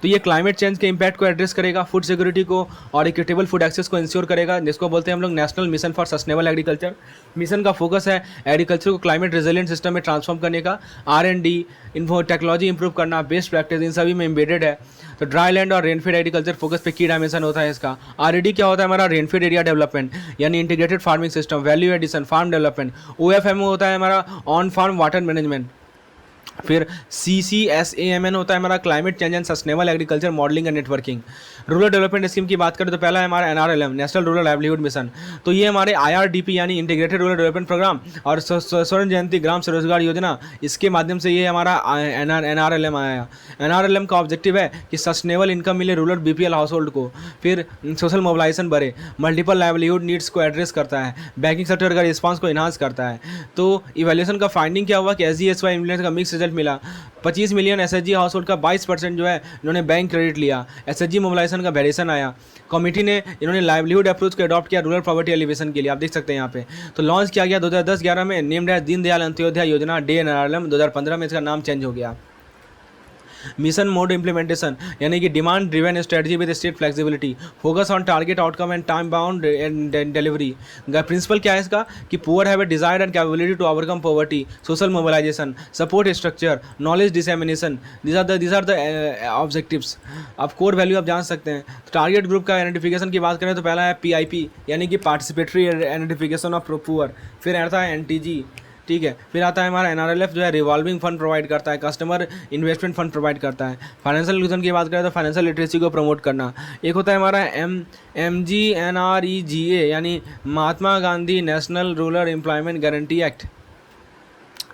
तो ये क्लाइमेट चेंज के इम्पैक्ट को एड्रेस करेगा, फूड सिक्योरिटी को और इक्विटेबल फूड एक्सेस को इंश्योर करेगा, जिसको बोलते हैं हम लोग national mission for sustainable agriculture. Mission का फोकस है एग्रीकल्चर को क्लाइमेट रेजिलिएंट सिस्टम में ट्रांसफॉर्म करने का, R&D, इन्फो टेक्नोलॉजी इंप्रूव करना, बेस्ट प्रैक्टिस, इन सभी में एम्बेडेड है। तो ड्राई लैंड और रेनफीड एग्रीकल्चर फोकस पे की डायमेंशन होता है इसका। R&D क्या होता है हमारा, रेनफीड एरिया डेवलपमेंट यानी integrated farming system, value addition, farm development. OFMO होता है हमारा ऑन फार्म वाटर मैनेजमेंट। फिर CCSAMN होता है हमारा climate change and sustainable agriculture modelling and networking. Rural development scheme की बात करें तो पहला है हमारा NRLM, national rural livelihood mission. तो ये हमारे IRDP यानी इंटीग्रेटेड रूरल डेवलपमेंट प्रोग्राम और स्वर्ण जयंती ग्राम स्वरोजगार योजना, इसके माध्यम से ये हमारा NRLM आया। NRLM का ऑब्जेक्टिव है कि सस्टेनेबल इनकम मिले रूरल BPL हाउस होल्ड को, फिर सोशल मोबिलाइजेशन बढ़े, मल्टीपल लाइवलीहुड नीड्स को एड्रेस करता है, बैंकिंग सेक्टर का रिस्पॉन्स को इन्हांस करता है। तो इवैल्यूएशन का फाइंडिंग क्या हुआ कि SGSY इम्प्लीमेंट का मिक्स रिजल्ट मिला। 25 मिलियन SHG हाउस होल्ड का 22% जो है इन्होंने बैंक क्रेडिट लिया। SHG मोबिलाइजेशन का वेरिएशन आया। कमेटी ने इन्होंने लाइवलीहुड अप्रोच को अडॉप्ट किया रूरल पॉवर्टी एलिवेशन के लिए, आप देख सकते हैं यहाँ पे। तो लॉन्च किया गया 2010-11 में, नेम्ड एज दीनदयाल अंत्योदय योजना डे NRLM। 2015 में इसका नाम चेंज हो गया। मिशन मोड इम्प्लीमेंटेशन यानी कि demand driven strategy with state flexibility, focus on target outcome and time bound delivery. Principle क्या है इसका कि poor have a desire and capability to overcome poverty, social mobilisation, support structure, knowledge dissemination, this are the objectives. अब core value आप जान सकते हैं। Target group का आइडेंटिफिकेशन की बात करें तो पहला है PIP यानी कि पार्टिसिपेटरी आइडेंटिफिकेशन ऑफ पुअर, फिर आता है NTG, ठीक है, फिर आता है हमारा NRLF जो है रिवॉल्विंग फंड प्रोवाइड करता है, कस्टमर इन्वेस्टमेंट फंड प्रोवाइड करता है। फाइनेंशियल इंक्लूजन की बात करें तो फाइनेंशियल लिटरेसी को प्रमोट करना। एक होता है हमारा MGNREGA यानी Mahatma Gandhi national rural employment guarantee act.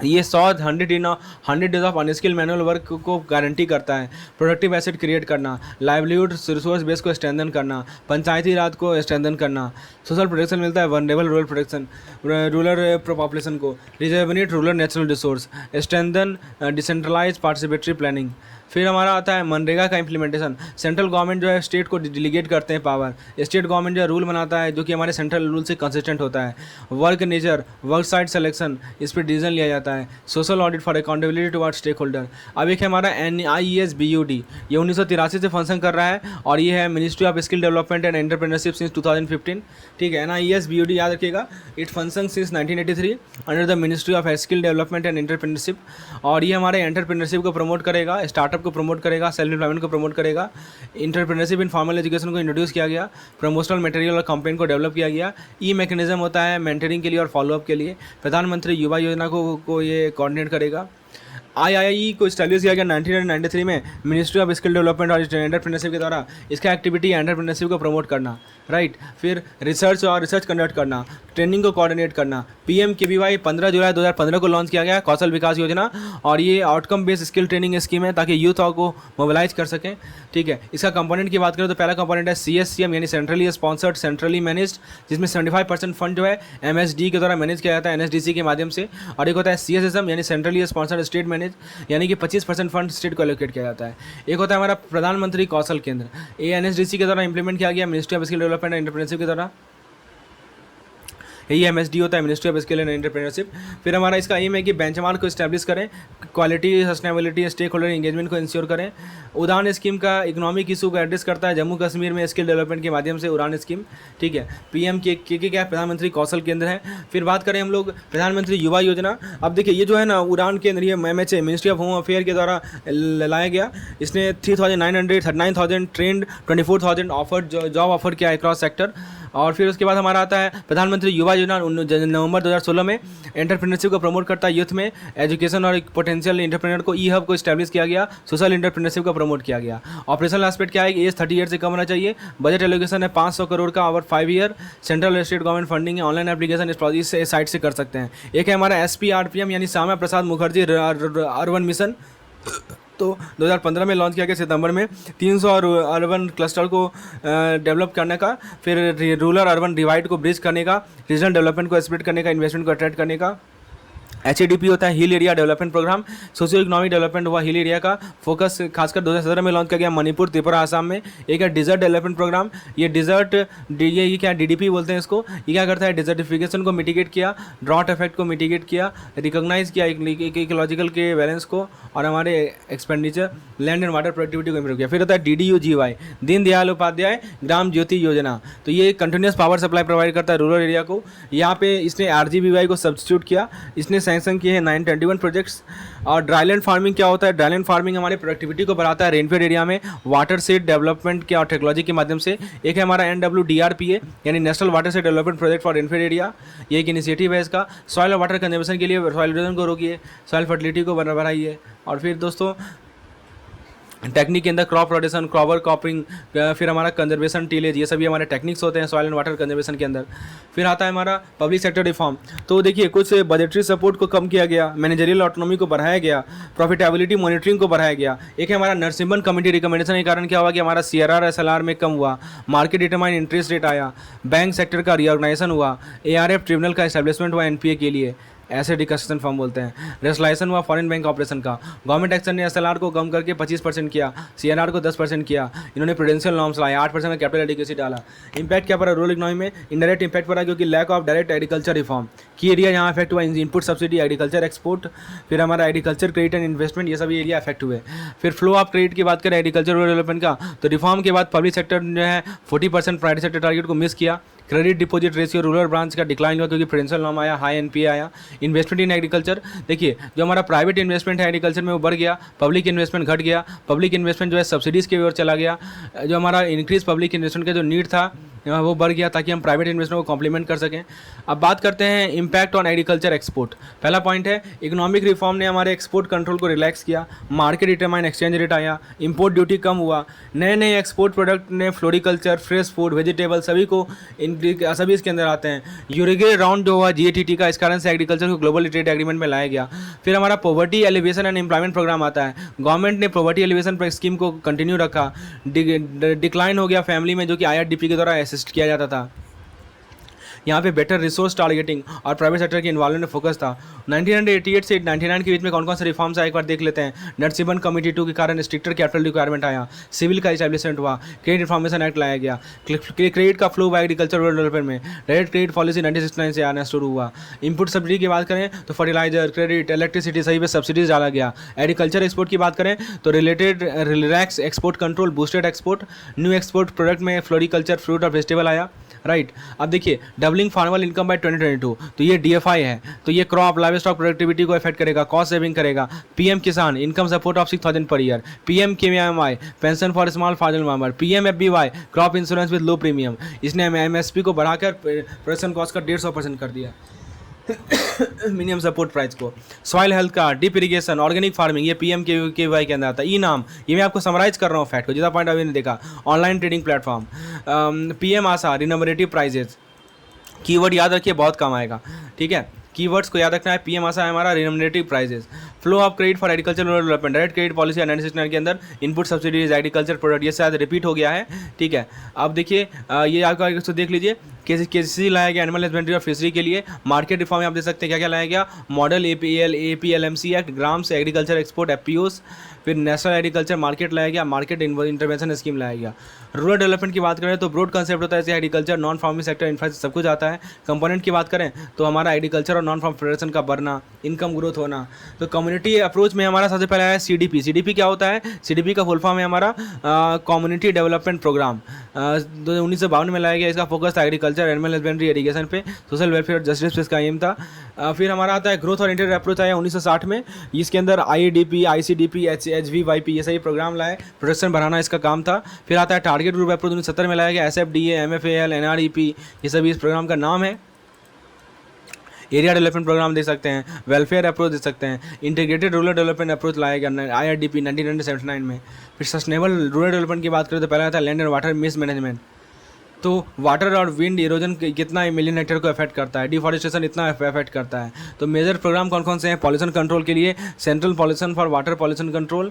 ये 100 days of unskilled manual work को गारंटी करता है। प्रोडक्टिव एसेट क्रिएट करना, लाइवलीहुड रिसोर्स बेस को स्ट्रेंथन करना, पंचायती राज को स्ट्रेंथन करना, सोशल प्रोटेक्शन मिलता है, vulnerable rural protection, rural population को, rejuvenate rural natural resource, strengthen decentralise participatory planning. फिर हमारा आता है मनरेगा का इम्प्लीमेंटेशन। सेंट्रल गवर्नमेंट जो है स्टेट को डिलीगेट करते हैं पावर, स्टेट गवर्नमेंट जो है रूल बनाता है जो कि हमारे सेंट्रल रूल से कंसिस्टेंट होता है। Work nature, work site selection, इस पर डिसीजन लिया जाता है। Social audit for accountability towards stakeholder. अब एक है हमारा NIES-BUD, ये 1983 से फंक्शन कर रहा है और ये है ministry of skill development and entrepreneurship since 2015, ठीक है। NIES-BUD याद रखिएगा, it function since 1983 under the ministry of skill development and entrepreneurship. और ये हमारे एंटरप्रेन्योरशिप को प्रमोट करेगा, स्टार्टअप को प्रमोट करेगा, सेल्फ एम्प्लॉयमेंट को प्रमोट करेगा, इंटरप्रेन्योरशिप इन फॉर्मल एजुकेशन को इंट्रोड्यूस किया गया, प्रमोशनल मटेरियल और कैंपेन को डेवलप किया गया। मैकेनिज्म होता है मेंटरिंग के लिए और फॉलोअप के लिए। प्रधानमंत्री युवा योजना को ये कोऑर्डिनेट करेगा। IIE को इस्टेब्लिश किया गया 1993 में मिनिस्ट्री ऑफ स्किल डेवलपमेंट और एंटरप्रेन्योरशिप के द्वारा। इसका एक्टिविटी एंटरप्रेन्योरशिप को प्रमोट करना, राइट। फिर रिसर्च कंडक्ट करना, ट्रेनिंग को कोऑर्डिनेट करना। PMKVY 15 जुलाई 2015 को लॉन्च किया गया, कौशल विकास योजना, और ये outcome based skill training scheme है ताकि यूथ को मोबिलाइज कर सकें, ठीक है। इसका कंपोनेंट की बात करें तो पहला कंपोनेंट है CSCM यानी सेंट्रली स्पॉन्सर्ड सेंट्रली मैनेज्ड, जिसमें 75% फंड जो है MSD के द्वारा मैनेज किया जाता है, NSDC के माध्यम से। और एक होता है CSSM यानी सेंट्रली स्पॉन्सर्ड स्टेट मैनेज, यानी कि 25% फंड स्टेट को एलोकेट किया जाता है। एक होता है हमारा प्रधानमंत्री कौशल केंद्र, ये NSDC के द्वारा इंप्लीमेंट किया गया, ministry of skill development and entrepreneurship के द्वारा। यही MSD होता है, ministry of skill and entrepreneurship. फिर हमारा इसका एम है कि बेंचमार्क को इस्टेब्लिश करें, quality sustainability stakeholder engagement को इंश्योर करें। उड़ान स्कीम का इकोनॉमिक इशू को एड्रेस करता है जम्मू कश्मीर में स्किल डेवलपमेंट के माध्यम से, उड़ान स्कीम, ठीक है। PMKK क्या है, प्रधानमंत्री कौशल केंद्र है। फिर बात करें हम लोग प्रधानमंत्री युवा योजना। अब देखिए ये जो है ना उड़ान केंद्र, ये MHA ministry of home affair के द्वारा लाया गया। इसने 3900 ट्रेंड, 24,000 ऑफर जॉब ऑफर किया अक्रॉस सेक्टर। और फिर उसके बाद हमारा आता है प्रधानमंत्री युवा योजना नवंबर 2016 में एंटरप्रेन्योरशिप को प्रमोट करता है, यूथ में एजुकेशन और पोटेंशियल इंटरप्रेन्योर को ई हब को स्टैब्लिश किया गया, सोशल इंटरप्रेन्योरशिप को प्रमोट किया गया। ऑपरेशनल एस्पेक्ट क्या है कि एज 30 ईयर से कम होना चाहिए, बजट एलोकेशन है 500 करोड़ का over 5 year, central state government funding है, ऑनलाइन एप्लीकेशन इस साइट से कर सकते हैं। एक है हमारा SPRPM यानी श्यामा प्रसाद मुखर्जी अर्बन मिशन, तो 2015 में लॉन्च किया गया सितंबर में, 300 अर्बन क्लस्टर को डेवलप करने का, फिर रूरल अर्बन डिवाइड को ब्रिज करने का, रीजनल डेवलपमेंट को स्प्लिट करने का, इन्वेस्टमेंट को अट्रैक्ट करने का। HADP होता है hill area development programme, socio economic development हुआ हिल एरिया का, फोकस खासकर 2017 में लॉन्च किया गया मणिपुर, त्रिपुरा, आसाम में। एक है डिजर्ट डेवलपमेंट प्रोग्राम, ये डिजर्ट ये क्या DDP बोलते हैं इसको, ये क्या करता है डिजर्टिफिकेशन को मिटिगेट किया, ड्रॉट इफेक्ट को मिटिगेट किया, रिकॉग्नाइज किया इकोलॉजिकल के बैलेंस को, और हमारे expenditure land and water productivity को इम्प्रूव किया। फिर होता है DDUGY दीनदयाल उपाध्याय ग्राम ज्योति योजना, तो ये कंटिन्यूस पावर सप्लाई प्रोवाइड करता है रूरल एरिया को। यहाँ पे इसने RGBY को सब्स्टिट्यूट किया, इसने सैंक्शन किए हैं 921 प्रोजेक्ट्स। और ड्राईलैंड फार्मिंग क्या होता है, ड्राईलैंड फार्मिंग हमारे प्रोडक्टिविटी को बढ़ाता है रेनफेड एरिया में वाटर सेट डेवलपमेंट के और टेक्नोलॉजी के माध्यम से। एक है हमारा NWDRPA यानी national water set development project for rainfed area, ये एक इनिशिएटिव है इसका। सॉइल और वाटर कंजर्वेशन के लिए सॉइल इरोजन को रोकिए, सॉइल फर्टिलिटी को बढ़ाइए। और फिर दोस्तों टेक्निक के अंदर क्रॉप रोटेशन, क्रॉवर क्रॉपिंग, फिर हमारा कंजर्वेशन टीलेज, ये सभी हमारे टेक्निक्स होते हैं सॉइल एंड वाटर कंजर्वेशन के अंदर। फिर आता है हमारा पब्लिक सेक्टर रिफॉर्म, तो देखिए कुछ बजटरी सपोर्ट को कम किया गया, मैनेजरियल ऑटोनॉमी को बढ़ाया गया, प्रॉफिटेबिलिटी मॉनिटरिंग को बढ़ाया गया। एक है हमारा नरसिम्हन कमेटी रिकमेंडेशन के कारण क्या हुआ कि हमारा CRR SLR में कम हुआ, मार्केट डिटरमाइन इंटरेस्ट रेट आया, बैंक सेक्टर का रीऑर्गेनाइजेशन हुआ, ARF ट्रिब्यूनल का एस्टेब्लिशमेंट हुआ NPA के लिए, ऐसे डिस्कशन फॉर्म बोलते हैं, रेसलाइजेशन हुआ फॉरेन बैंक ऑपरेशन का, गवर्नमेंट एक्शन ने SLR को कम करके 25% किया, CRR को 10% किया, इन्होंने प्रूडेंशियल नॉर्म्स लाए, 8% का कैपिटल एडिक्वेसी डाला। इंपैक्ट क्या पड़ा रूरल इकोनॉमी में, इनडायरेक्ट इंपैक्ट पड़ा क्योंकि lack of direct agriculture reform की एरिया यहाँ इफेक्ट हुआ, इनपुट सब्सिडी, एग्रीकल्चर एक्सपोर्ट, फिर हमारा एग्रीकल्चर क्रेडिट एंड इन्वेस्टमेंट, ये सभी एरिया इफेक्ट हुए। फिर फ्लो ऑफ क्रेडिट की बात करें एग्रीकल्चर रूरल डेवलपमेंट का, तो रिफॉर्म के बाद पब्लिक सेक्टर जो है 40% प्राइवेट सेक्टर टारगेट को मिस किया, credit deposit ratio rural branch का डिक्लाइन हुआ क्योंकि प्रूडेंशियल नॉर्म आया, हाई NPA आया। इन्वेस्टमेंट इन एग्रीकल्चर, देखिए जो हमारा प्राइवेट इन्वेस्टमेंट है एग्रीकल्चर में वो बढ़ गया, पब्लिक इन्वेस्टमेंट घट गया, पब्लिक इन्वेस्टमेंट जो है सब्सिडीज़ की ओर चला गया, जो हमारा इंक्रीज पब्लिक इन्वेस्टमेंट का जो नीड था वो बढ़ गया ताकि हम प्राइवेट इन्वेस्टमेंट को कॉम्प्लीमेंट कर सकें। अब बात करते हैं इम्पैक्ट ऑन एग्रीकल्चर एक्सपोर्ट। पहला पॉइंट है इकोनॉमिक रिफॉर्म ने हमारे एक्सपोर्ट कंट्रोल को रिलैक्स किया, मार्केट डिटरमाइन एक्सचेंज रेट आया, इंपोर्ट ड्यूटी कम हुआ, नए नए एक्सपोर्ट प्रोडक्ट ने फ्लोरिकल्चर, फ्रेश फूड, वेजिटेबल सभी इसके अंदर आते हैं। यूरिगे राउंड जो हुआ GATT का, इस कारण से एग्रीकल्चर को ग्लोबल ट्रेड एग्रीमेंट में लाया गया। फिर हमारा poverty alleviation and employment programme आता है, गवर्नमेंट ने पॉवर्टी एलिवेशन पर स्कीम को कंटिन्यू रखा, डिक्लाइन हो गया फैमिली में जो कि IRDP के द्वारा असिस्ट किया जाता था। यहाँ पे बेटर रिसोर्स टारगेटिंग और प्राइवेट सेक्टर के इन्वॉल्वमेंट में फोकस था। 1988 से 99 के बीच में कौन कौन से रिफॉर्म्स आए एक बार देख लेते हैं। नरसिम्हन कमेटी 2 के कारण स्ट्रिक्टर कैपिटल रिक्वायरमेंट आया, सिविल का इस्टेब्लिशमेंट हुआ, क्रेडिट इन्फॉर्मेशन एक्ट लाया गया, क्रेडिट का फ्लो बाय एग्रीकल्चर डेवलपमेंट में, डायरेक्ट क्रेडिट पॉलिसी 1969 से आना शुरू हुआ। इनपुट सब्सिडी की बात करें तो फर्टिलाइजर, क्रेडिट, इलेक्ट्रिसिटी सही पे सब्सिडीज डाला गया। एग्रीकल्चर एक्सपोर्ट की बात करें तो related relax export control, boosted export, new export product में फ्लोरिकल्चर, फ्रूट और वेजिटेबल आया। राइट, अब देखिए डबलिंग फार्मर इनकम बाय 2022, तो ये DFI है, तो ये क्रॉप लाइव स्टॉक प्रोडक्टिविटी को इफेक्ट करेगा, कॉस्ट सेविंग करेगा। PM किसान income support of 6000 per year, PM KMI pension for small farmer, PM FBY crop insurance with low premium. इसने MSP को बढ़ाकर प्रोडक्शन कॉस्ट का 150% कर दिया मिनिमम सपोर्ट प्राइस को। Soil health card, drip irrigation, organic farming, ये PMKVY के अंदर आता है। ई नाम, ये मैं आपको समराइज कर रहा हूँ फैक्ट को, जितना पॉइंट अभी नहीं देखा। ऑनलाइन ट्रेडिंग प्लेटफॉर्म, PM आशा, रिनोवेटिव प्राइजेस, कीवर्ड याद रखिए बहुत काम आएगा, ठीक है। कीवर्ड्स को याद रखना है। PM आशा है हमारा remunerative prices, flow of credit for agriculture development, direct credit policy 1969 के अंदर, इनपुट सब्सिडीज, एग्रीकल्चर प्रोडक्ट, ये शायद रिपीट हो गया है, ठीक है। अब देखिए ये आपका इसको देख लीजिए, KCC लाया गया एनिमल हस्बेंड्री और फिशरी के लिए। मार्केट रिफॉर्म आप देख सकते हैं क्या क्या लाया गया, model APLMC act, grams agriculture export FPOs, फिर नेशनल एग्रीकल्चर मार्केट लाया गया, मार्केट इंटरवेंशन स्कीम लाया गया। रूरल डेवलपमेंट की बात करें तो ब्रॉड कंसेप्ट होता है, जैसे agriculture, non farming sector, infrastructure सब कुछ आता है। कंपोनेंट की बात करें तो हमारा एग्रीकल्चर और नॉन फार्म फेडरेशन का बढ़ना, इनकम ग्रोथ होना। तो कम्युनिटी अप्रोच में हमारा सबसे पहले आया CDP। CDP क्या होता है, CDP का फुल फॉर्म है हमारा कम्युनिटी डेवलपमेंट प्रोग्राम, 1952 में लाया गया। इसका फोकस था agriculture agriculture, animal husbandry, irrigation पे, सोशल वेलफेयर और जस्टिस पे इसका एम था। फिर हमारा आता है ग्रोथ ओरिएंटेड अप्रोच आया 1960 में। इसके अंदर IADP, ICDP, HVYP ये सही प्रोग्राम लाए, प्रोडक्शन बढ़ाना इसका काम था। फिर आता है टारगेट ग्रुप अप्रोच 1970 में लाया गया। SFDA, MFAL, NREP ये सभी इस प्रोग्राम का नाम है। एरिया डेवलपमेंट प्रोग्राम दे सकते हैं, वेलफेयर अप्रोच दे सकते हैं। इंटीग्रेटेड रूरल डेवलपमेंट अप्रोच लाया गया IRDP 1979 में। फिर सस्टेनेबल रूरल डेवलपमेंट की बात करें तो पहला था लैंड एंड वाटर मिसमैनेजमेंट। तो वाटर और विंड इरोजन कितना मिलियन हेक्टेयर को अफेक्ट करता है, डिफॉरेस्टेशन इतना अफेक्ट करता है। तो मेजर प्रोग्राम कौन कौन से हैं? पॉल्यूशन कंट्रोल के लिए central pollution for water pollution control.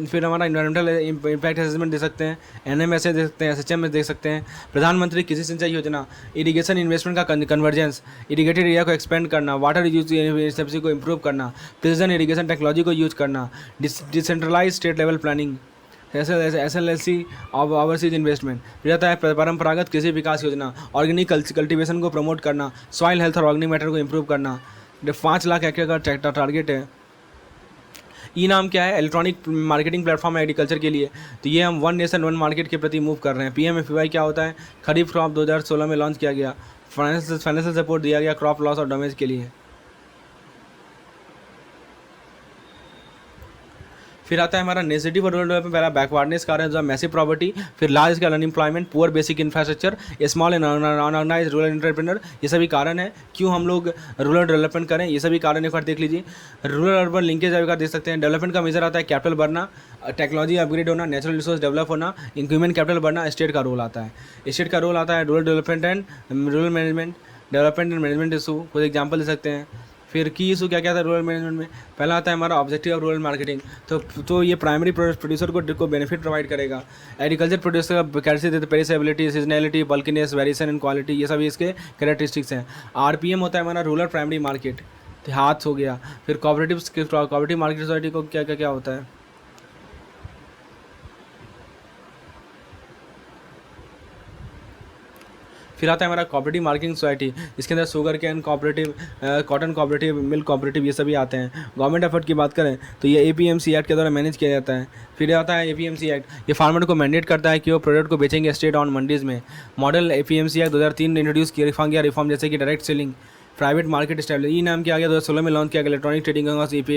फिर हमारा इन्वायरमेंटल इम्पैक्ट असेसमेंट दे सकते हैं, NMSA दे सकते हैं, SHM दे सकते हैं। प्रधानमंत्री कृषि सिंचाई योजना, इरीगेशन इन्वेस्टमेंट का कन्वर्जेंस, इरीगेटेड एरिया को एक्सपेंड करना, वाटर यूज एफिशिएंसी को इंप्रूव करना, प्रिसिजन इरीगेशन टेक्नोलॉजी को यूज करना, decentralise state level planning, SLLC overseas investment. फिर आता है परंपरागत कृषि विकास योजना, ऑर्गेनिक कल्टीवेशन को प्रमोट करना, सॉइल हेल्थ और ऑर्गेनिक मैटर को इंप्रूव करना। 5 लाख हेक्टेयर का टारगेट है। नाम क्या है? इलेक्ट्रॉनिक मार्केटिंग प्लेटफॉर्म है एग्रीकल्चर के लिए। तो ये हम 1 नेशन 1 मार्केट के प्रति मूव कर रहे हैं। PMFBY क्या होता है? खरीफ क्रॉप 2016 में लॉन्च किया गया। फाइनेंशियल सपोर्ट दिया गया क्रॉप लॉस और डैमेज के लिए। फिर आता है हमारा नेसेसिटी फॉर रूरल डेवलपमेंट। पहला बैकवर्डनेस कारण जो मैसिव प्रॉपर्टी, फिर large scale unemployment, poor basic infrastructure, small and unorganised rural entrepreneur, ये सभी कारण है क्यों हम लोग रूरल डेवलपमेंट करें। ये सभी कारण एक बार देख लीजिए। रूरल अर्बन लिंकेज एक बार देख सकते हैं। डेवलपमेंट का मेजर आता है कैपिटल बढ़ना, टेक्नोलॉजी अपग्रेड होना, नेचुरल रिसोर्स डेवलप होना, ह्यूमन कैपिटल बढ़ना। स्टेट का रोल आता है। स्टेट का रोल आता है rural development and rural management, development and management issue. कुछ एग्जाम्पल दे सकते हैं। फिर की इशू क्या क्या था रूरल मैनेजमेंट में? पहला आता है हमारा ऑब्जेक्टिव ऑफ रूरल मार्केटिंग। तो ये प्राइमरी प्रोड्यूसर को बेनिफिट प्रोवाइड करेगा। एग्रीकल्चर प्रोड्यूसर का कैसे देते? Perishability, seasonality, bulkiness, variation in quality, ये सभी इसके कैरेक्टरिस्टिक्स हैं। RPM होता है हमारा रूरल प्राइमरी मार्केट, हाथ हो गया। फिर कोऑपरेटिव मार्केट सोसाइटी को क्या क्या क्या होता है? फिर आता है हमारा कोऑपरेटिव मार्केटिंग सोसाइटी। इसके अंदर sugar cane cooperative, cotton cooperative, milk cooperative, ये सभी आते हैं। गवर्नमेंट एफर्ट की बात करें तो ये APMC एक्ट के द्वारा मैनेज किया जाता है। फिर आता है APMC एक्ट, ये फार्मर को मैंडेट करता है कि वो प्रोडक्ट को बेचेंगे स्टेट ऑन मंडीज़ में। मॉडल APMC एक्ट 2003 में इंट्रोड्यूस किया रिफॉर्म जैसे कि direct selling, private market establish. नाम किया गया 2016 में लॉन्च किया गया इलेक्ट्रॉनिक ट्रेडिंग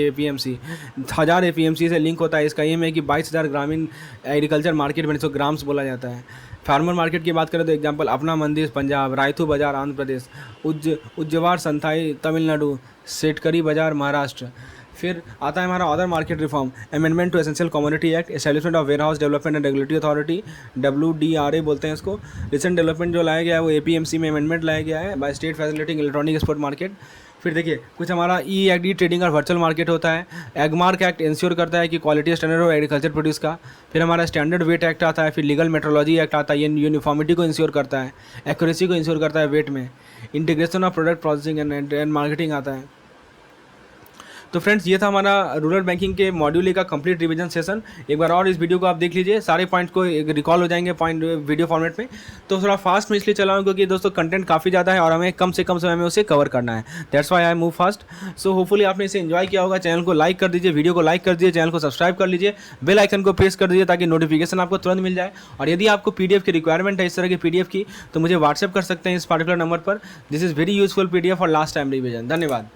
APMC। 1000 APMC से लिंक होता है। इसका एम है कि 22,000 ग्रामीण एग्रीकल्चर मार्केट बने, इसको ग्राम्स बोला जाता है। फार्मर मार्केट की बात करें तो एग्जांपल अपना मंदिर पंजाब, रायथू बाजार आंध्र प्रदेश, उज्जवार संथाई तमिलनाडु, सेटकरी बाजार महाराष्ट्र। फिर आता है हमारा other market reform, amendment to essential commodity act, establishment of warehouse development and regulatory authority, WDRA बोलते हैं इसको। रिसेंट डेवलपमेंट जो लाया गया है वो APMC में अमेंडमेंट लाया गया है by state facilitating electronic export market. फिर देखिए कुछ हमारा एक्ट ट्रेडिंग और वर्चुअल मार्केट होता है। एगमार्क एक्ट इंश्योर करता है कि क्वालिटी स्टैंडर्ड हो एग्रीकल्चर प्रोड्यूस का। फिर हमारा स्टैंडर्ड वेट एक्ट आता है। फिर लीगल मेट्रोलॉजी एक्ट आता है, ये यूनिफॉर्मिटी को इंश्योर करता है, एक्यूरेसी को इंश्योर करता है वेट में। Integration of product processing and marketing आता है। तो फ्रेंड्स ये था हमारा रूरल बैंकिंग के मॉड्यूल ए का कंप्लीट रिवीजन सेशन। एक बार और इस वीडियो को आप देख लीजिए, सारे पॉइंट को एक रिकॉल हो जाएंगे पॉइंट वीडियो फॉर्मेट में। तो थोड़ा फास्ट में इसलिए चला हूँ क्योंकि दोस्तों कंटेंट काफ़ी ज़्यादा है और हमें कम से कम समय में उसे कवर करना है। That's why I move fast. So hopefully आपने इसे एंजॉय किया होगा। चैनल को लाइक कर दीजिए, वीडियो को लाइक कर दीजिए, चैनल को सब्सक्राइब कर लीजिए, बेल आइकन को प्रेस कर दीजिए ताकि नोटिफिकेशन आपको तुरंत मिल जाए। और यदि आपको PDF की रिक्वायरमेंट है इस तरह की PDF की तो मुझे व्हाट्सएप कर सकते हैं इस पर्टिकुलर नंबर पर। This is very useful PDF for last time revision. धन्यवाद।